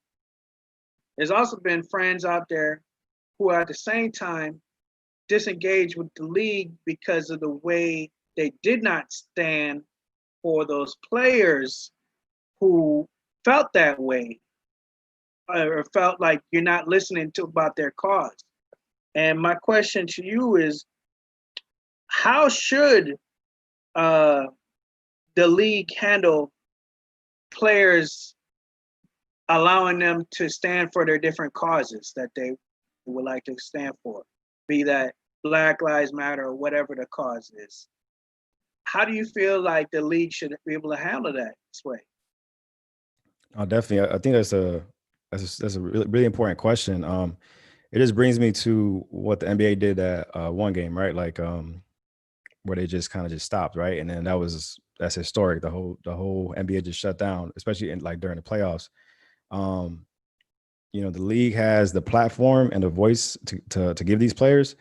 there's also been friends out there who are at the same time disengaged with the league because of the way they did not stand for those players who felt that way, or felt like you're not listening to about their cause. And my question to you is, how should the league handle players allowing them to stand for their different causes that they would like to stand for, be that Black Lives Matter or whatever the cause is? How do you feel like the league should be able to handle that this way? Oh, definitely. I think that's a really, really important question. It just brings me to what the NBA did at one game, right? Like where they just kind of just stopped, right? And then that's historic. The whole NBA just shut down, especially in like during the playoffs. You know, the league has the platform and the voice to give these players.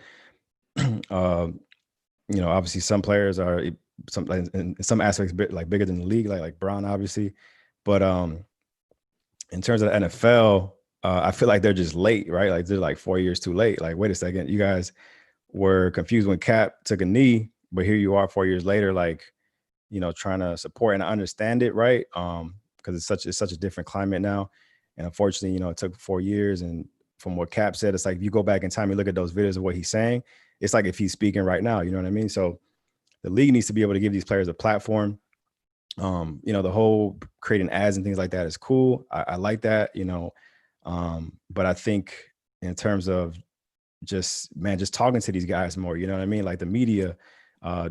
You know, obviously some players are in some aspects like bigger than the league, like Bron, obviously. But in terms of the NFL, I feel like they're just late, right? Like they're like 4 years too late. Like, wait a second, you guys were confused when Cap took a knee, but here you are 4 years later, like, you know, trying to support, and I understand it, right? Because it's such a different climate now. And unfortunately, you know, it took 4 years. And from what Cap said, it's like if you go back in time and look at those videos of what he's saying, it's like if he's speaking right now, you know what I mean? So the league needs to be able to give these players a platform. You know, the whole creating ads and things like that is cool. I like that, you know. But I think in terms of just talking to these guys more, you know what I mean? Like the media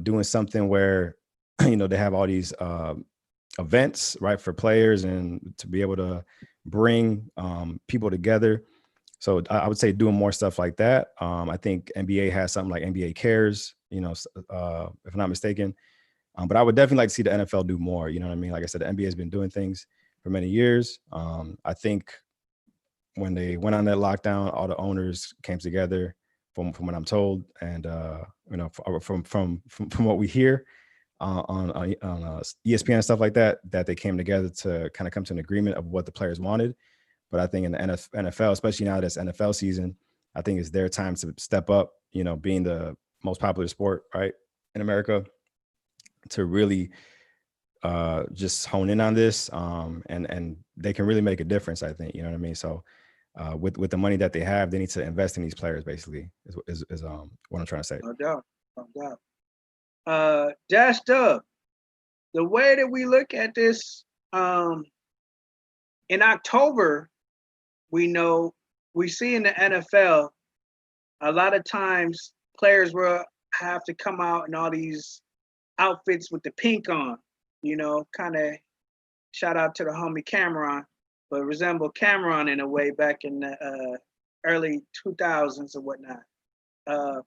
doing something where, you know, they have all these events, right, for players, and to be able to bring people together. So I would say doing more stuff like that. I think NBA has something like NBA Cares, you know, if I'm not mistaken. But I would definitely like to see the NFL do more. You know what I mean? Like I said, the NBA has been doing things for many years. I think when they went on that lockdown, all the owners came together, from what I'm told, and you know, from what we hear on ESPN and stuff like that, that they came together to kind of come to an agreement of what the players wanted. But I think in the NFL, especially now that's NFL season, I think it's their time to step up, you know, being the most popular sport, right, in America, to really just hone in on this. And they can really make a difference, I think, you know what I mean? So with the money that they have, they need to invest in these players, basically, is what I'm trying to say. No doubt, no doubt. Dash Dub, the way that we look at this, in October, we see in the NFL a lot of times players will have to come out in all these outfits with the pink on, kind of shout out to the homie Cameron, but resemble Cameron in a way back in the early 2000s or whatnot.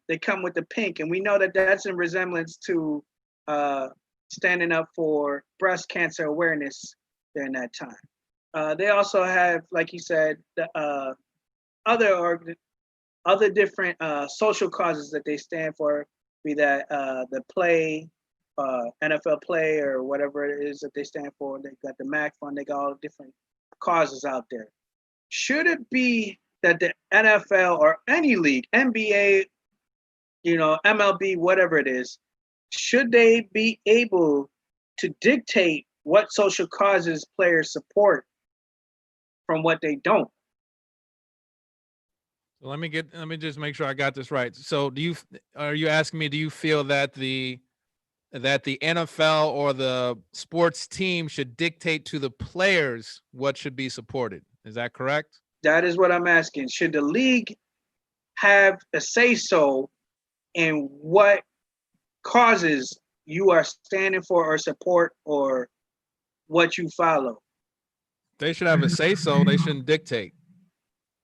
They come with the pink, and we know that that's in resemblance to standing up for breast cancer awareness during that time. They also have, like you said, the other different social causes that they stand for, be that the play, NFL play, or whatever it is that they stand for. They got the MAC fund. They got all different causes out there. Should it be that the NFL or any league, NBA, MLB, whatever it is, should they be able to dictate what social causes players support from what they don't? Let me just make sure I got this right. So are you asking me, do you feel that the NFL or the sports team should dictate to the players what should be supported? Is that correct? That is what I'm asking. Should the league have a say-so in what causes you are standing for or support, or what you follow? They should have a say-so. They shouldn't dictate.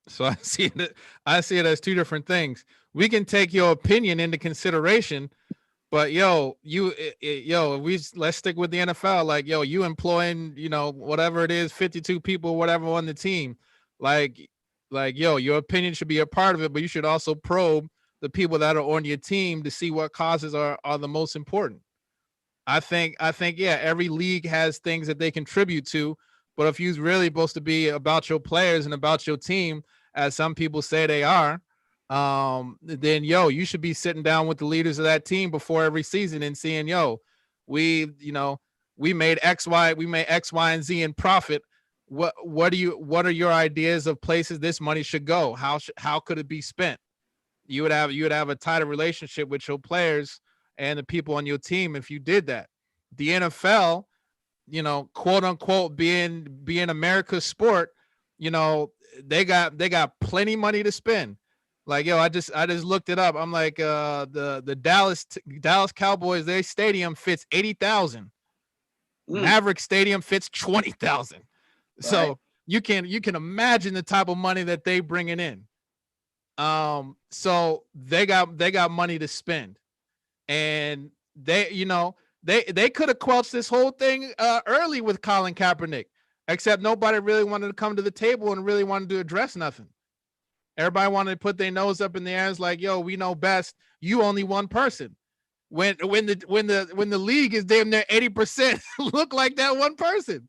So I see it as two different things. We can take your opinion into consideration, but let's stick with the NFL. Like, you employing, whatever it is, 52 people, whatever on the team. Like, your opinion should be a part of it, but you should also probe the people that are on your team to see what causes are the most important. I think, yeah, every league has things that they contribute to, but if you're really supposed to be about your players and about your team, as some people say they are, then you should be sitting down with the leaders of that team before every season and seeing, we made X, Y, and Z in profit. What are your ideas of places this money should go? How could it be spent? You would have a tighter relationship with your players and the people on your team if you did that. The NFL, quote unquote, being America's sport, they got plenty money to spend. Like, I just looked it up. I'm like, the Dallas Cowboys, their stadium fits 80,000. Maverick Stadium fits 20,000. Right. So you can imagine the type of money that they bringing in. So they got money to spend, and they could have quelched this whole thing early with Colin Kaepernick, except nobody really wanted to come to the table and really wanted to address nothing. Everybody wanted to put their nose up in the air. It's like, we know best. You only one person. When the league is damn near 80% look like that one person.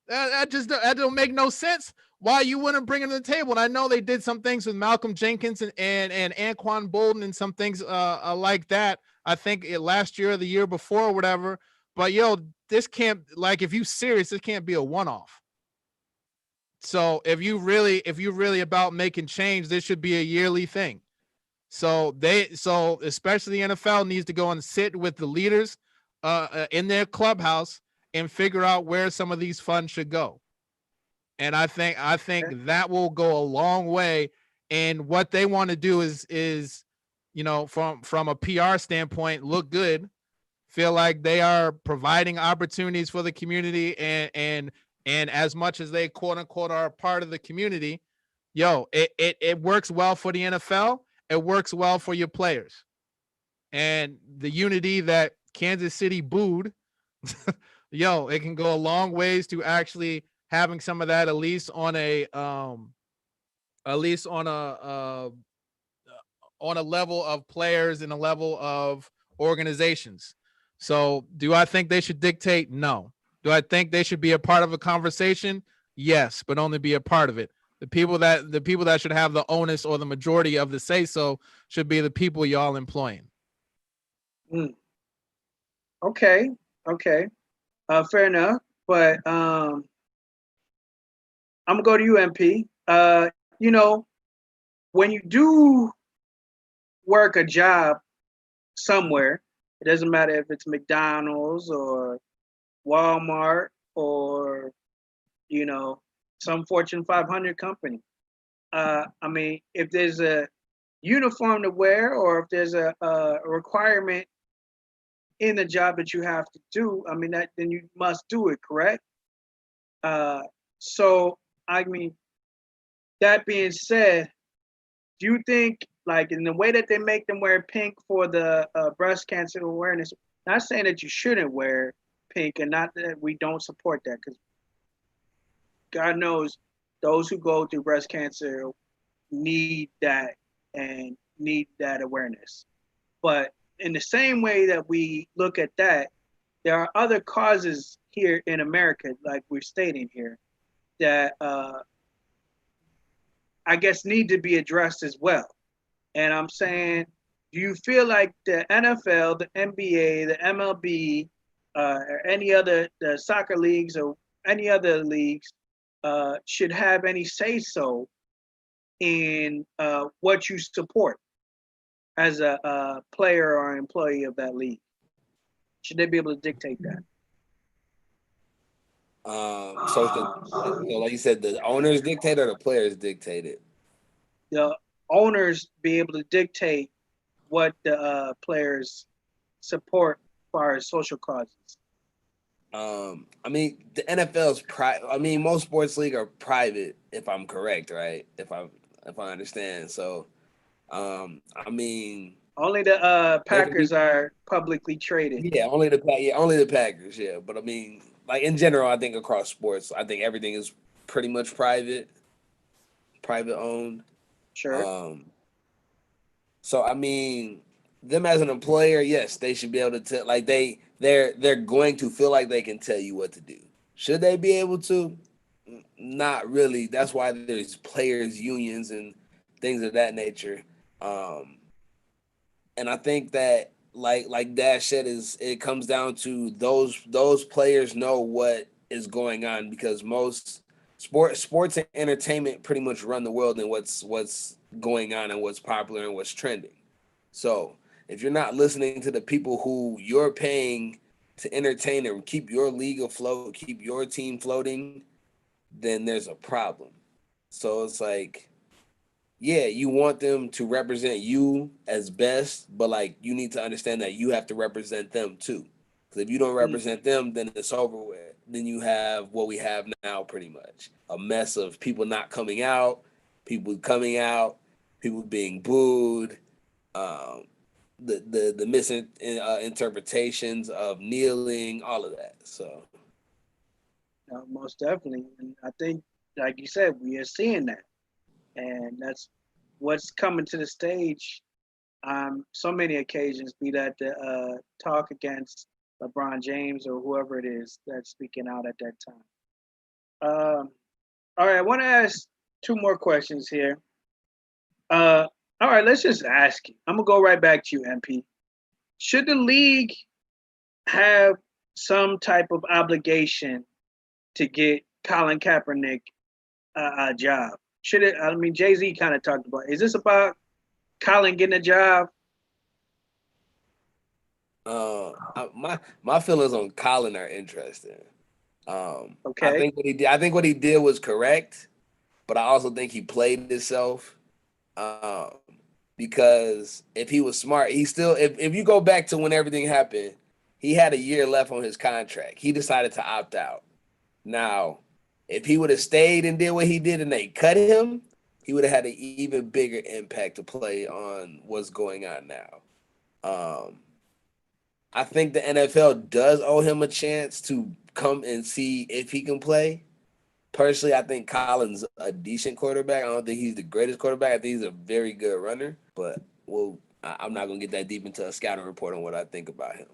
That don't make no sense. Why you wouldn't bring him to the table? And I know they did some things with Malcolm Jenkins and Anquan Bolden and some things like that. I think last year or the year before or whatever. But this can't, like, if you serious, this can't be a one-off. So if you really about making change, this should be a yearly thing. So especially the NFL needs to go and sit with the leaders in their clubhouse and figure out where some of these funds should go. And I think that will go a long way. And what they want to do is from a PR standpoint, look good, feel like they are providing opportunities for the community, and as much as they quote unquote are a part of the community, it works well for the NFL. It works well for your players. And the unity that Kansas City booed, it can go a long ways to actually having some of that at least on a level of players and a level of organizations. So do I think they should dictate? No. Do I think they should be a part of a conversation? Yes, but only be a part of it. The people that should have the onus or the majority of the say so should be the people y'all employing. Okay. Fair enough. But I'm gonna go to you, MP. When you do work a job somewhere, it doesn't matter if it's McDonald's or Walmart or some Fortune 500 company. I mean, if there's a uniform to wear or if there's a requirement in the job that you have to do, I mean, then you must do it, correct? So, I mean, that being said, do you think, like, in the way that they make them wear pink for the breast cancer awareness, not saying that you shouldn't wear pink and not that we don't support that, because God knows those who go through breast cancer need that and need that awareness. But in the same way that we look at that, there are other causes here in America, like we're stating here, that I guess need to be addressed as well. And I'm saying, do you feel like the NFL, the NBA, the MLB, or any other the soccer leagues or any other leagues should have any say so in what you support as a player or employee of that league? Should they be able to dictate that? So like you said, the owners dictate or the players dictate it? The owners be able to dictate what the players support as far as social causes. I mean, the NFL's private. I mean, most sports league are private, if I'm correct, right? If I understand. So, I mean, only the Packers are publicly traded. Yeah, only the Packers. Yeah, but I mean, like in general, I think across sports, I think everything is pretty much private owned. Sure. So I mean, them as an employer, yes, they should be able to tell. Like they're going to feel like they can tell you what to do. Should they be able to? Not really. That's why there's players unions and things of that nature. And I think that like Dash said, it comes down to those players know what is going on, because most sports and entertainment pretty much run the world and what's going on and what's popular and what's trending. So if you're not listening to the people who you're paying to entertain and keep your league afloat, keep your team floating, then there's a problem. So it's like, yeah, you want them to represent you as best, but like you need to understand that you have to represent them too. Because if you don't represent them, then it's over with. Then you have what we have now, pretty much a mess of people not coming out, people coming out, people being booed, the misinterpretations of kneeling, all of that. So, most definitely, and I think, like you said, we are seeing that, and that's what's coming to the stage on so many occasions. Be that the talk against LeBron James or whoever it is that's speaking out at that time. All right, I want to ask two more questions here. All right, let's just ask you. I'm gonna go right back to you, MP. Should the league have some type of obligation to get Colin Kaepernick a job? Should it? I mean, Jay-Z kind of talked about. Is this about Colin getting a job? My feelings on Colin are interesting. Okay. I think what he did was correct, but I also think he played himself. Because if he was smart, he still, if you go back to when everything happened, he had a year left on his contract. He decided to opt out. Now, if he would have stayed and did what he did and they cut him, he would have had an even bigger impact to play on what's going on now. I think the NFL does owe him a chance to come and see if he can play. Personally, I think Colin's a decent quarterback. I don't think he's the greatest quarterback. I think he's a very good runner. But, well, I'm not going to get that deep into a scouting report on what I think about him.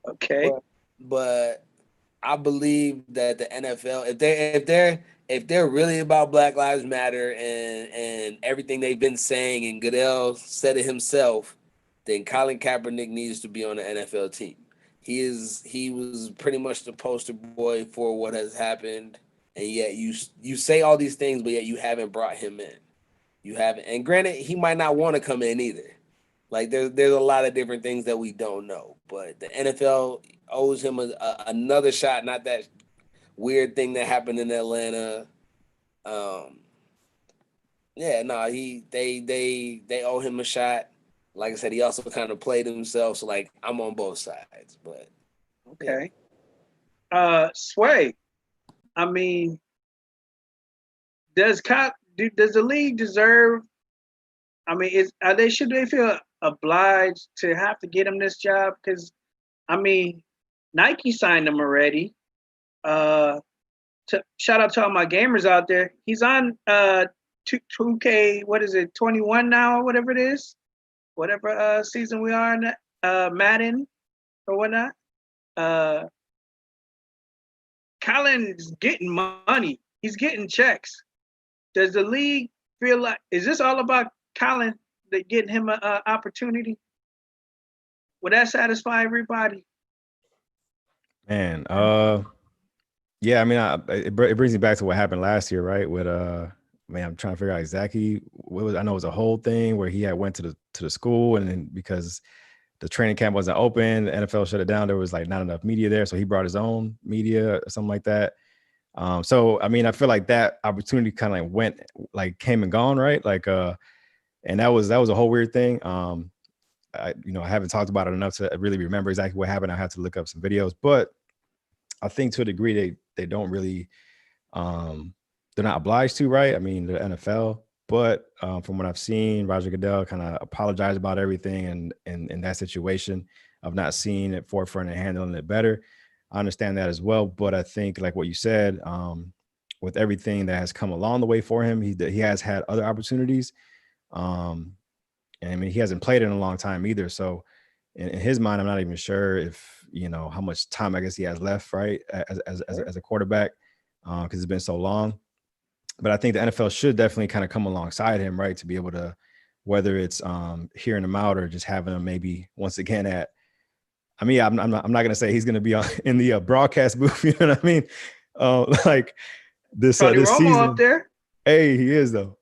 Okay. But I believe that the NFL, if they're really about Black Lives Matter and everything they've been saying, and Goodell said it himself, then Colin Kaepernick needs to be on the NFL team. He was pretty much the poster boy for what has happened, and yet you say all these things, but yet you haven't brought him in. You haven't, and granted, he might not want to come in either. Like there's a lot of different things that we don't know, but the NFL owes him another shot. Not that weird thing that happened in Atlanta. Yeah, no, they owe him a shot. Like I said, he also kind of played himself. So like, I'm on both sides, but Okay. Sway. I mean, does the league deserve? I mean, should they feel obliged to have to get him this job? Because I mean, Nike signed him already. Shout out to all my gamers out there. He's on 2K. What is it? 21 now, or whatever it is. Whatever season we are in, Madden or whatnot. Colin's getting money. He's getting checks. Does the league feel like, is this all about Colin that getting him an opportunity? Would that satisfy everybody? Man, yeah, I mean, it brings me back to what happened last year, right? With man, I'm trying to figure out exactly what was. I know it was a whole thing where he had went to the school, and then because the training camp wasn't open, the NFL shut it down. There was like not enough media there, so he brought his own media or something like that. So I mean, I feel like that opportunity kind of like came and gone, right? Like, and that was a whole weird thing. I haven't talked about it enough to really remember exactly what happened. I had to look up some videos, but I think to a degree they don't really, they're not obliged to, right? I mean, the NFL, but from what I've seen, Roger Goodell kind of apologized about everything and in that situation of not seeing it forefront and handling it better. I understand that as well, but I think like what you said, with everything that has come along the way for him, he has had other opportunities. And I mean, he hasn't played in a long time either. So in his mind, I'm not even sure if, how much time I guess he has left, right, as a quarterback, because it's been so long. But I think the NFL should definitely kind of come alongside him, right, to be able to, whether it's hearing him out or just having him maybe once again I'm not going to say he's going to be in the broadcast booth, you know what I mean? Like this Romo season. up there. Hey, he is though.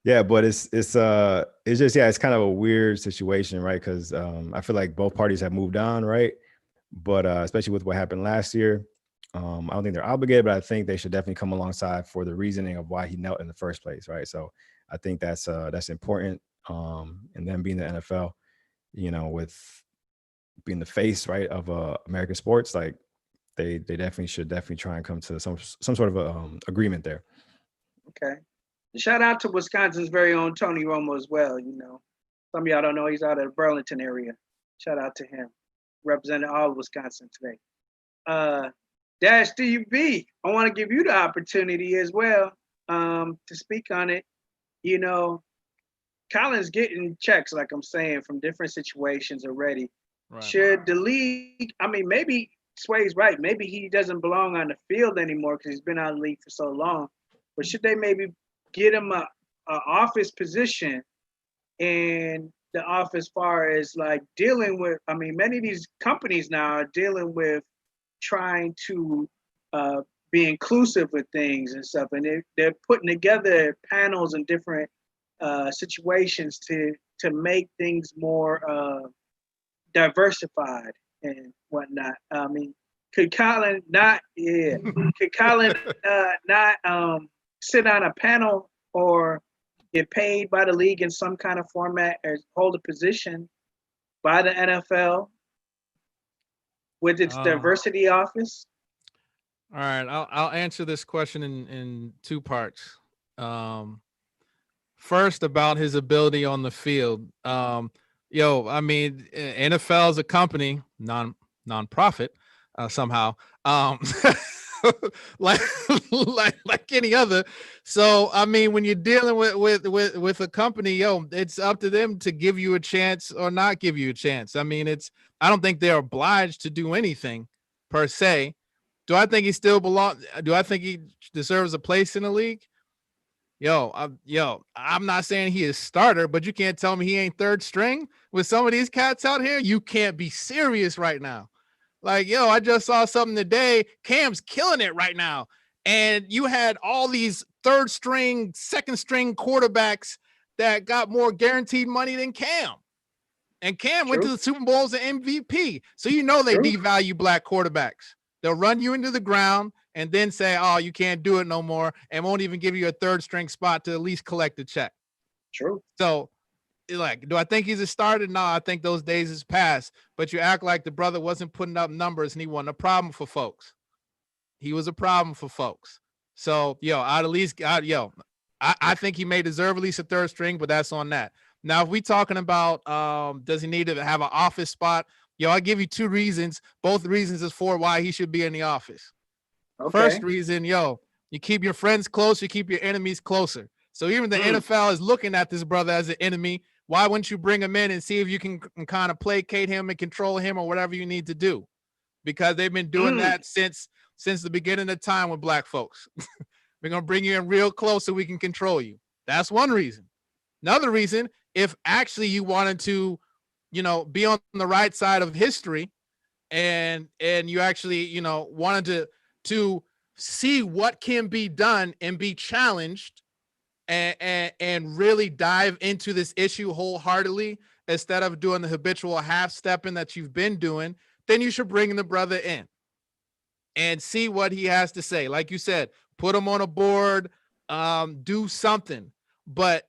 Yeah, but it's just it's kind of a weird situation, right? Because I feel like both parties have moved on, right? But especially with what happened last year, I don't think they're obligated, but I think they should definitely come alongside for the reasoning of why he knelt in the first place, right? So I think that's important. And then being the NFL, with being the face, right, of American sports, like they definitely should try and come to some sort of a agreement there. Okay. Shout out to Wisconsin's very own Tony Romo as well. Some of y'all don't know he's out of the Burlington area. Shout out to him, representing all of Wisconsin today. Dash DUB, I want to give you the opportunity as well to speak on it. Colin's getting checks, like I'm saying, from different situations already. Right. Should the league, I mean, maybe Sway's right. Maybe he doesn't belong on the field anymore because he's been out of the league for so long. But should they maybe get him a office position in the office, far as like dealing with, I mean, many of these companies now are dealing with trying to be inclusive with things and stuff. And they're putting together panels and different situations to make things more diversified and whatnot. I mean, could Colin not sit on a panel or get paid by the league in some kind of format or hold a position by the NFL with its diversity office? All right, I'll answer this question in two parts. First, about his ability on the field. I mean, NFL is a company, non-profit, somehow. like any other. So I mean, when you're dealing with a company, it's up to them to give you a chance or not give you a chance. I mean, I don't think they're obliged to do anything per se. Do I think he still belongs? Do I think he deserves a place in the league? I'm not saying he is starter, but you can't tell me he ain't third string with some of these cats out here. You can't be serious right now. Like, I just saw something today. Cam's killing it right now. And you had all these third string, second string quarterbacks that got more guaranteed money than Cam. And Cam went to the Super Bowls and MVP. So they devalue black quarterbacks. They'll run you into the ground and then say, oh, you can't do it no more, and won't even give you a third string spot to at least collect the check. True. So, like, do I think he's a starter? No, I think those days is past. But you act like the brother wasn't putting up numbers and he wasn't a problem for folks. He was a problem for folks. So, I think he may deserve at least a third string, but that's on that. Now, if we talking about does he need to have an office spot? I'll give you two reasons. Both reasons is for why he should be in the office. Okay. First reason, you keep your friends close, you keep your enemies closer. So even the NFL is looking at this brother as an enemy. Why wouldn't you bring him in and see if you can kind of placate him and control him or whatever you need to do? Because they've been doing that since the beginning of time with black folks. We're going to bring you in real close so we can control you. That's one reason. Another reason, if actually you wanted to, be on the right side of history and you actually, wanted to see what can be done and be challenged and really dive into this issue wholeheartedly instead of doing the habitual half-stepping that you've been doing, then you should bring the brother in and see what he has to say. Like you said, put him on a board, do something. But,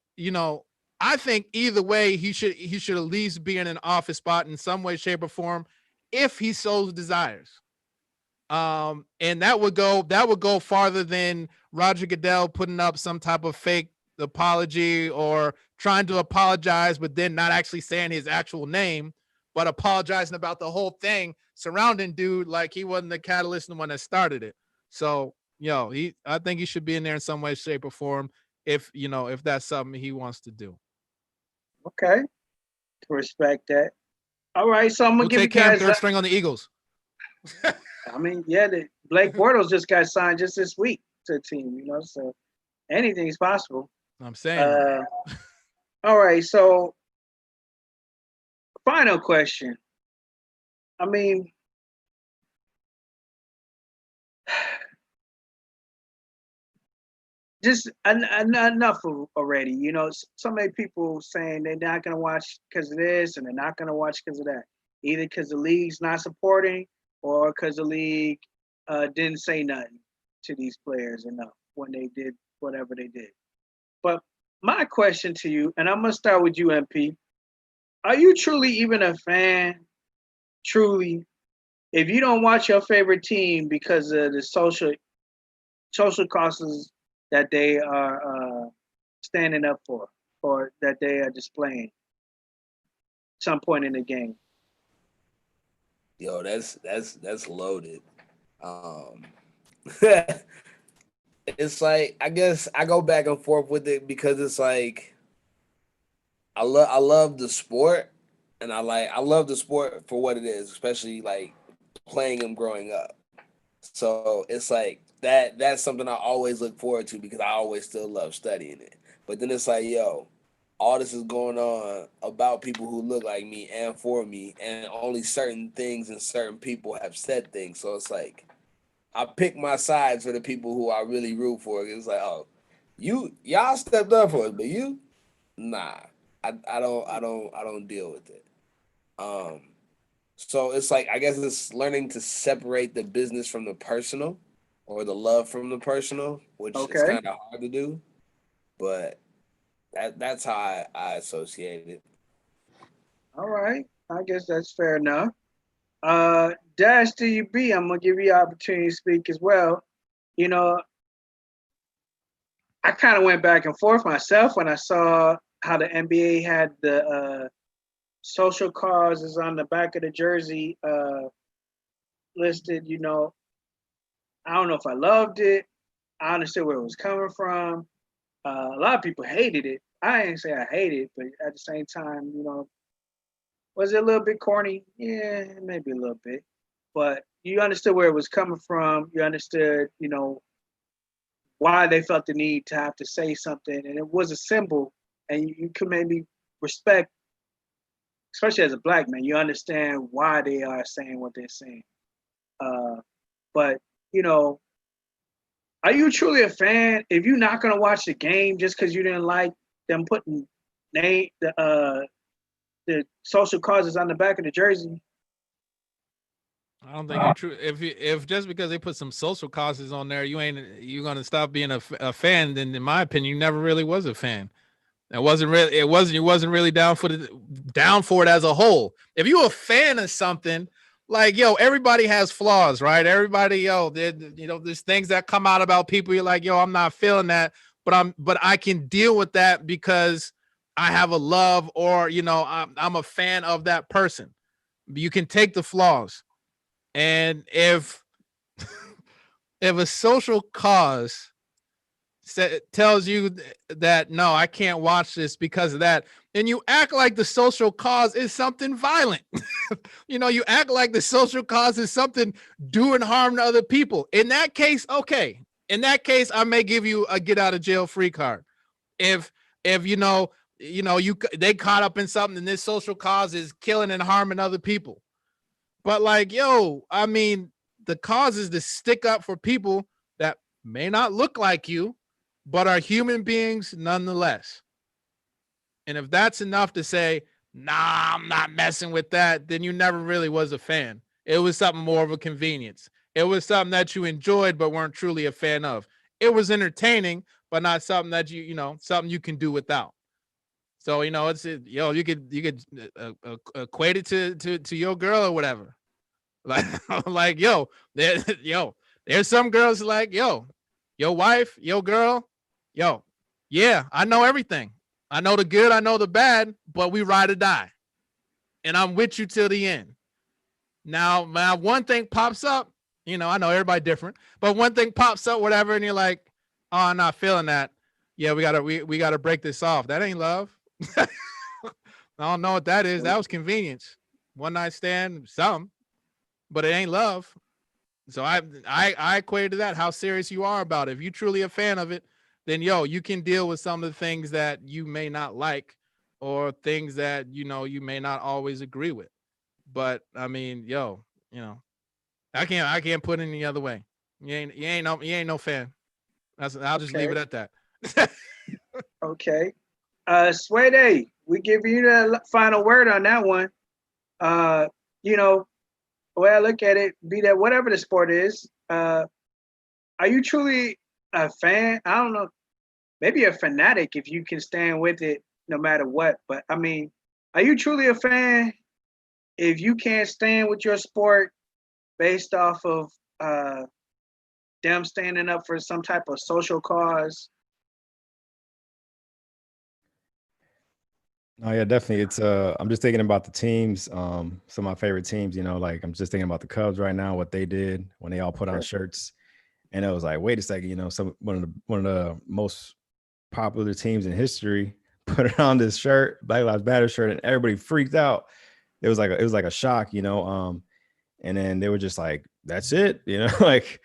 I think either way, he should at least be in an office spot in some way, shape, or form if he so desires. And that would go farther than Roger Goodell putting up some type of fake apology or trying to apologize, but then not actually saying his actual name, but apologizing about the whole thing surrounding dude like he wasn't the catalyst and the one that started it. So, I think he should be in there in some way, shape, or form if that's something he wants to do. Okay. Respect that. All right, so I'm gonna We'll give you take Cam guys. third string on the Eagles. I mean, yeah, Blake Bortles just got signed just this week to the team. So anything's possible. I'm saying. All right, so final question. I mean, just enough already. So many people saying they're not going to watch because of this and they're not going to watch because of that. Either because the league's not supporting or because the league didn't say nothing to these players enough when they did whatever they did. But my question to you, and I'm going to start with you, MP. Are you truly even a fan? Truly, if you don't watch your favorite team because of the social causes that they are standing up for or that they are displaying at some point in the game? Yo, that's loaded. It's like, I guess I go back and forth with it because it's like I love the sport, and I love the sport for what it is, especially like playing them growing up. So it's like that's something I always look forward to because I always still love studying it. But then it's like, yo, all this is going on about people who look like me and for me, and only certain things and certain people have said things. So it's like I pick my sides for the people who I really root for. It's like, oh, y'all stepped up for us, but you, nah, I don't deal with it. So it's like, I guess it's learning to separate the business from the personal, or the love from the personal, which is kind of hard to do, but that's how I associate it. All right, I guess that's fair enough. Dash DUB, I'm gonna give you an opportunity to speak as well. I kind of went back and forth myself when I saw how the NBA had the social causes on the back of the jersey listed. I don't know if I loved it. I understood where it was coming from. A lot of people hated it. I ain't say I hate it, but at the same time, was it a little bit corny? Yeah, maybe a little bit. But you understood where it was coming from. You understood, why they felt the need to have to say something. And it was a symbol. And you could maybe respect, especially as a black man, you understand why they are saying what they're saying. But, are you truly a fan? If you're not going to watch the game just because you didn't like them putting the social causes on the back of the jersey, I don't think you're true. If just because they put some social causes on there, you're gonna stop being a fan. Then, in my opinion, you never really was a fan. You wasn't really down for it as a whole. If you a fan of something, like everybody has flaws, right? Everybody, there's things that come out about people. You're like, I'm not feeling that, but I can deal with that because I have a love, or I'm a fan of that person. You can take the flaws. And if if a social cause tells you that no, I can't watch this because of that, and you act like the social cause is something violent, you act like the social cause is something doing harm to other people. In that case, okay. In that case, I may give you a get out of jail free card. If they caught up in something and this social cause is killing and harming other people. But I mean, the cause is to stick up for people that may not look like you, but are human beings nonetheless. And if that's enough to say, nah, I'm not messing with that, then you never really was a fan. It was something more of a convenience. It was something that you enjoyed, but weren't truly a fan of. It was entertaining, but not something that something you can do without. So, you could equate it to your girl or whatever. Like, there's some girls like, your wife, your girl, yeah, I know everything. I know the good, I know the bad, but we ride or die. And I'm with you till the end. Now, one thing pops up, I know everybody different, but one thing pops up, whatever, and you're like, oh, I'm not feeling that. Yeah, we gotta break this off. That ain't love. I don't know what that is. That was convenience. One night stand, something, but it ain't love. So I equated to that, how serious you are about it. If you're truly a fan of it, then you can deal with some of the things that you may not like, or things that you may not always agree with. But I mean, I can't put it any other way. You ain't no fan. I'll just leave it at that. Okay. Suede, we give you the final word on that one. The way I look at it, be that whatever the sport is, are you truly a fan? I don't know, maybe a fanatic if you can stand with it no matter what. But I mean, are you truly a fan if you can't stand with your sport based off of them standing up for some type of social cause? Oh yeah, definitely. It's I'm just thinking about the teams. Some of my favorite teams, like I'm just thinking about the Cubs right now, what they did when they all put on shirts. And it was like, wait a second, one of the most popular teams in history put on this shirt, Black Lives Matter shirt, and everybody freaked out. It was like a shock, and then they were just like, that's it, like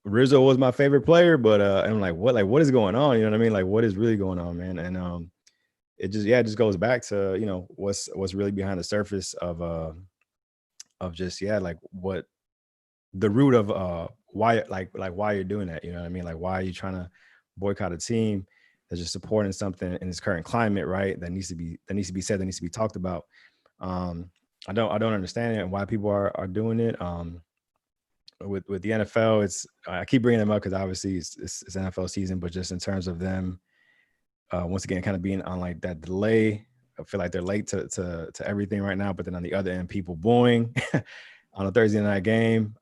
Rizzo was my favorite player, but and I'm like, what is going on? You know what I mean? Like, what is really going on, man? And it just goes back to what's really behind the surface of just like what the root of why why you're doing that. You know what I mean? Like, why are you trying to boycott a team that's just supporting something in this current climate, right? That needs to be said, that needs to be talked about. I don't understand it and why people are doing it. With the NFL, I keep bringing them up because obviously it's NFL season, but just in terms of them, once again, kind of being on like that delay, I feel like they're late to everything right now. But then on the other end, people booing on a Thursday night game.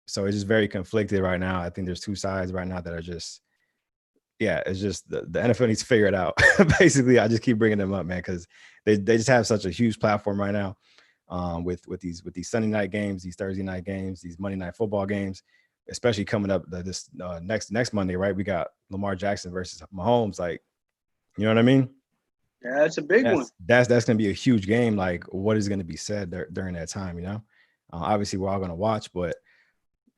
So it's just very conflicted right now. I think there's two sides right now that are just, it's just the NFL needs to figure it out. Basically, I just keep bringing them up, man, because they just have such a huge platform right now, with these Sunday night games, these Thursday night games, these Monday night football games, especially coming up this next Monday, right? We got Lamar Jackson versus Mahomes. Like, you know what I mean? Yeah, that's a big one. That's going to be a huge game. Like, what is going to be said during that time? Obviously we're all going to watch, but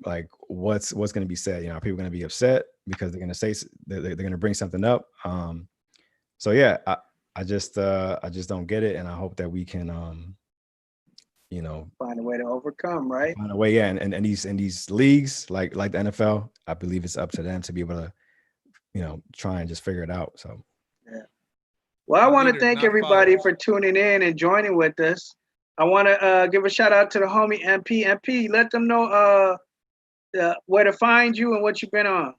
like, what's going to be said? Are people going to be upset because they're going to say they're going to bring something up? So yeah, I just don't get it, and I hope that we can find a way to overcome, right? Find a way, yeah. And these leagues like the NFL, I believe it's up to them to be able to, try and just figure it out. So yeah. Well, I want to thank everybody for tuning in and joining with us. I want to give a shout out to the homie MP. MP, let them know where to find you and what you've been on.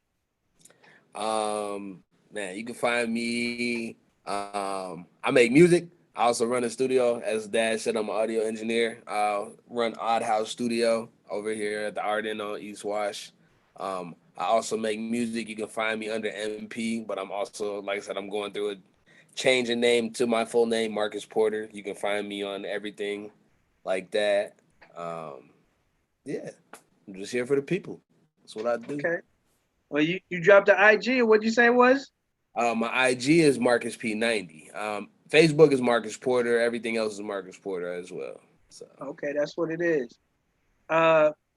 Man, you can find me. I make music. I also run a studio. As Dad said, I'm an audio engineer. I run Odd House Studio over here at the Arden on East Wash. I also make music. You can find me under MP, but I'm also, like I said, I'm going through a change in name to my full name, Marcus Porter. You can find me on everything like that. Yeah, I'm just here for the people. That's what I do. Okay. Well, you dropped the IG. What'd you say it was? My IG is Marcus P90. Facebook is Marcus Porter. Everything else is Marcus Porter as well. So Okay, that's what it is.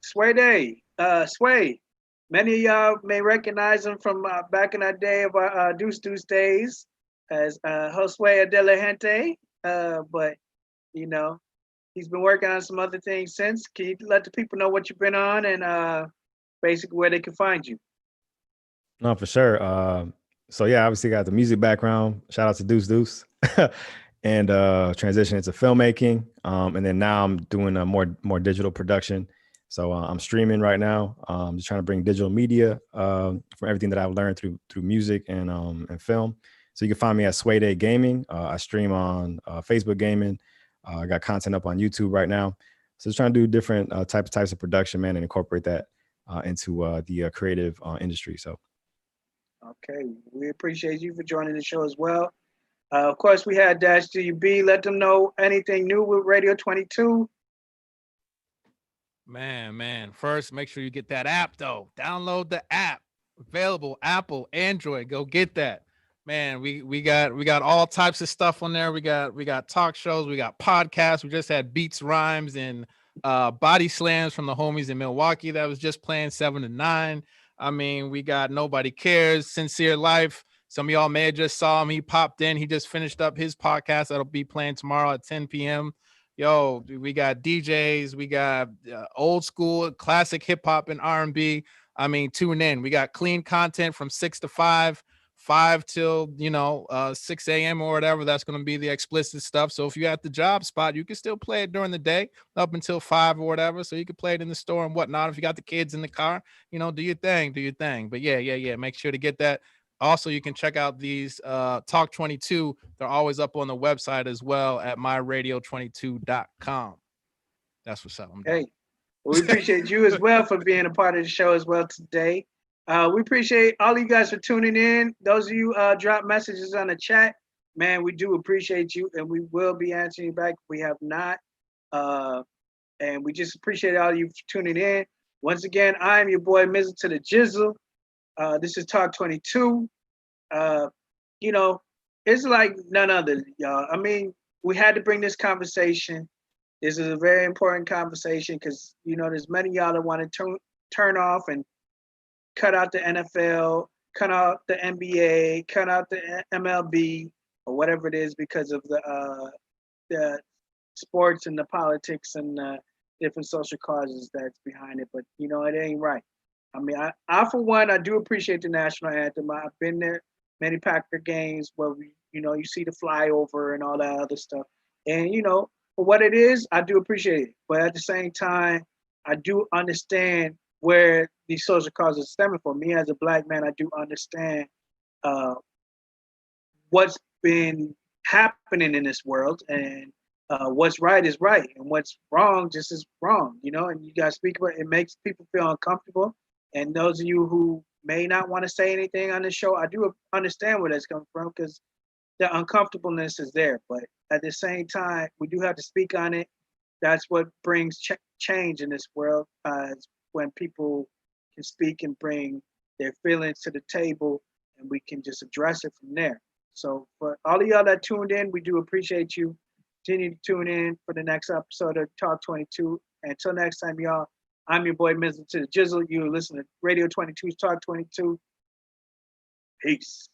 Sway Day. Sway. Many of y'all may recognize him from back in that day of our Deuce Deuce days as Josue de la Gente. But, you know, he's been working on some other things since. Can you let the people know what you've been on and basically where they can find you? No, for sure. So yeah, obviously got the music background. Shout out to Deuce Deuce. And transition into filmmaking. And then now I'm doing a more digital production. So I'm streaming right now. Just trying to bring digital media from everything that I've learned through music and film. So you can find me at Sway Day Gaming. I stream on Facebook Gaming. I got content up on YouTube right now. So just trying to do different types of production, man, and incorporate that into the creative industry. So. Okay, we appreciate you for joining the show as well. Of course, we had Dash DUB. Let them know anything new with Radio 22. Man. First, make sure you get that app, though. Download the app. Available, Apple, Android. Go get that. Man, we got all types of stuff on there. We got talk shows. We got podcasts. We just had Beats, Rhymes, and Body Slams from the homies in Milwaukee that was just playing 7 to 9. I mean, we got Nobody Cares, Sincere Life. Some of y'all may have just saw him. He popped in. He just finished up his podcast that'll be playing tomorrow at 10 p.m. Yo, we got DJs. We got old school, classic hip hop and R&B. I mean, tune in. We got clean content from 6 to 5, 5 till 6 a.m. or whatever. That's going to be the explicit stuff. So if you're at the job spot, you can still play it during the day up until 5 or whatever. So you can play it in the store and whatnot. If you got the kids in the car, do your thing. But yeah. Make sure to get that. Also, you can check out these Talk 22. They're always up on the website as well at myradio22.com. That's what's up. Hey, we appreciate you as well for being a part of the show as well today. We appreciate all you guys for tuning in. Those of you drop messages on the chat, man, we do appreciate you, and we will be answering you back if we have not. And we just appreciate all of you for tuning in. Once again, I'm your boy Mizzle to the Jizzle. This is Talk 22. It's like none other, y'all. I mean, we had to bring this conversation. This is a very important conversation because, there's many of y'all that want to turn off and cut out the NFL, cut out the NBA, cut out the MLB, or whatever it is because of the sports and the politics and the different social causes that's behind it. But, it ain't right. I mean, I for one, I do appreciate the national anthem. I've been there many Packer games where you see the flyover and all that other stuff. And, for what it is, I do appreciate it. But at the same time, I do understand where these social causes are stemming from. Me as a Black man, I do understand what's been happening in this world, and what's right is right, and what's wrong just is wrong, and you guys speak about it. It makes people feel uncomfortable. And those of you who may not want to say anything on the show, I do understand where that's coming from because the uncomfortableness is there. But at the same time, we do have to speak on it. That's what brings change in this world, when people can speak and bring their feelings to the table, and we can just address it from there. So for all of y'all that tuned in, we do appreciate you. Continue to tune in for the next episode of Talk 22. Until next time, y'all. I'm your boy Mizzle to the Jizzle. You listen to Radio 22's Talk 22. Peace.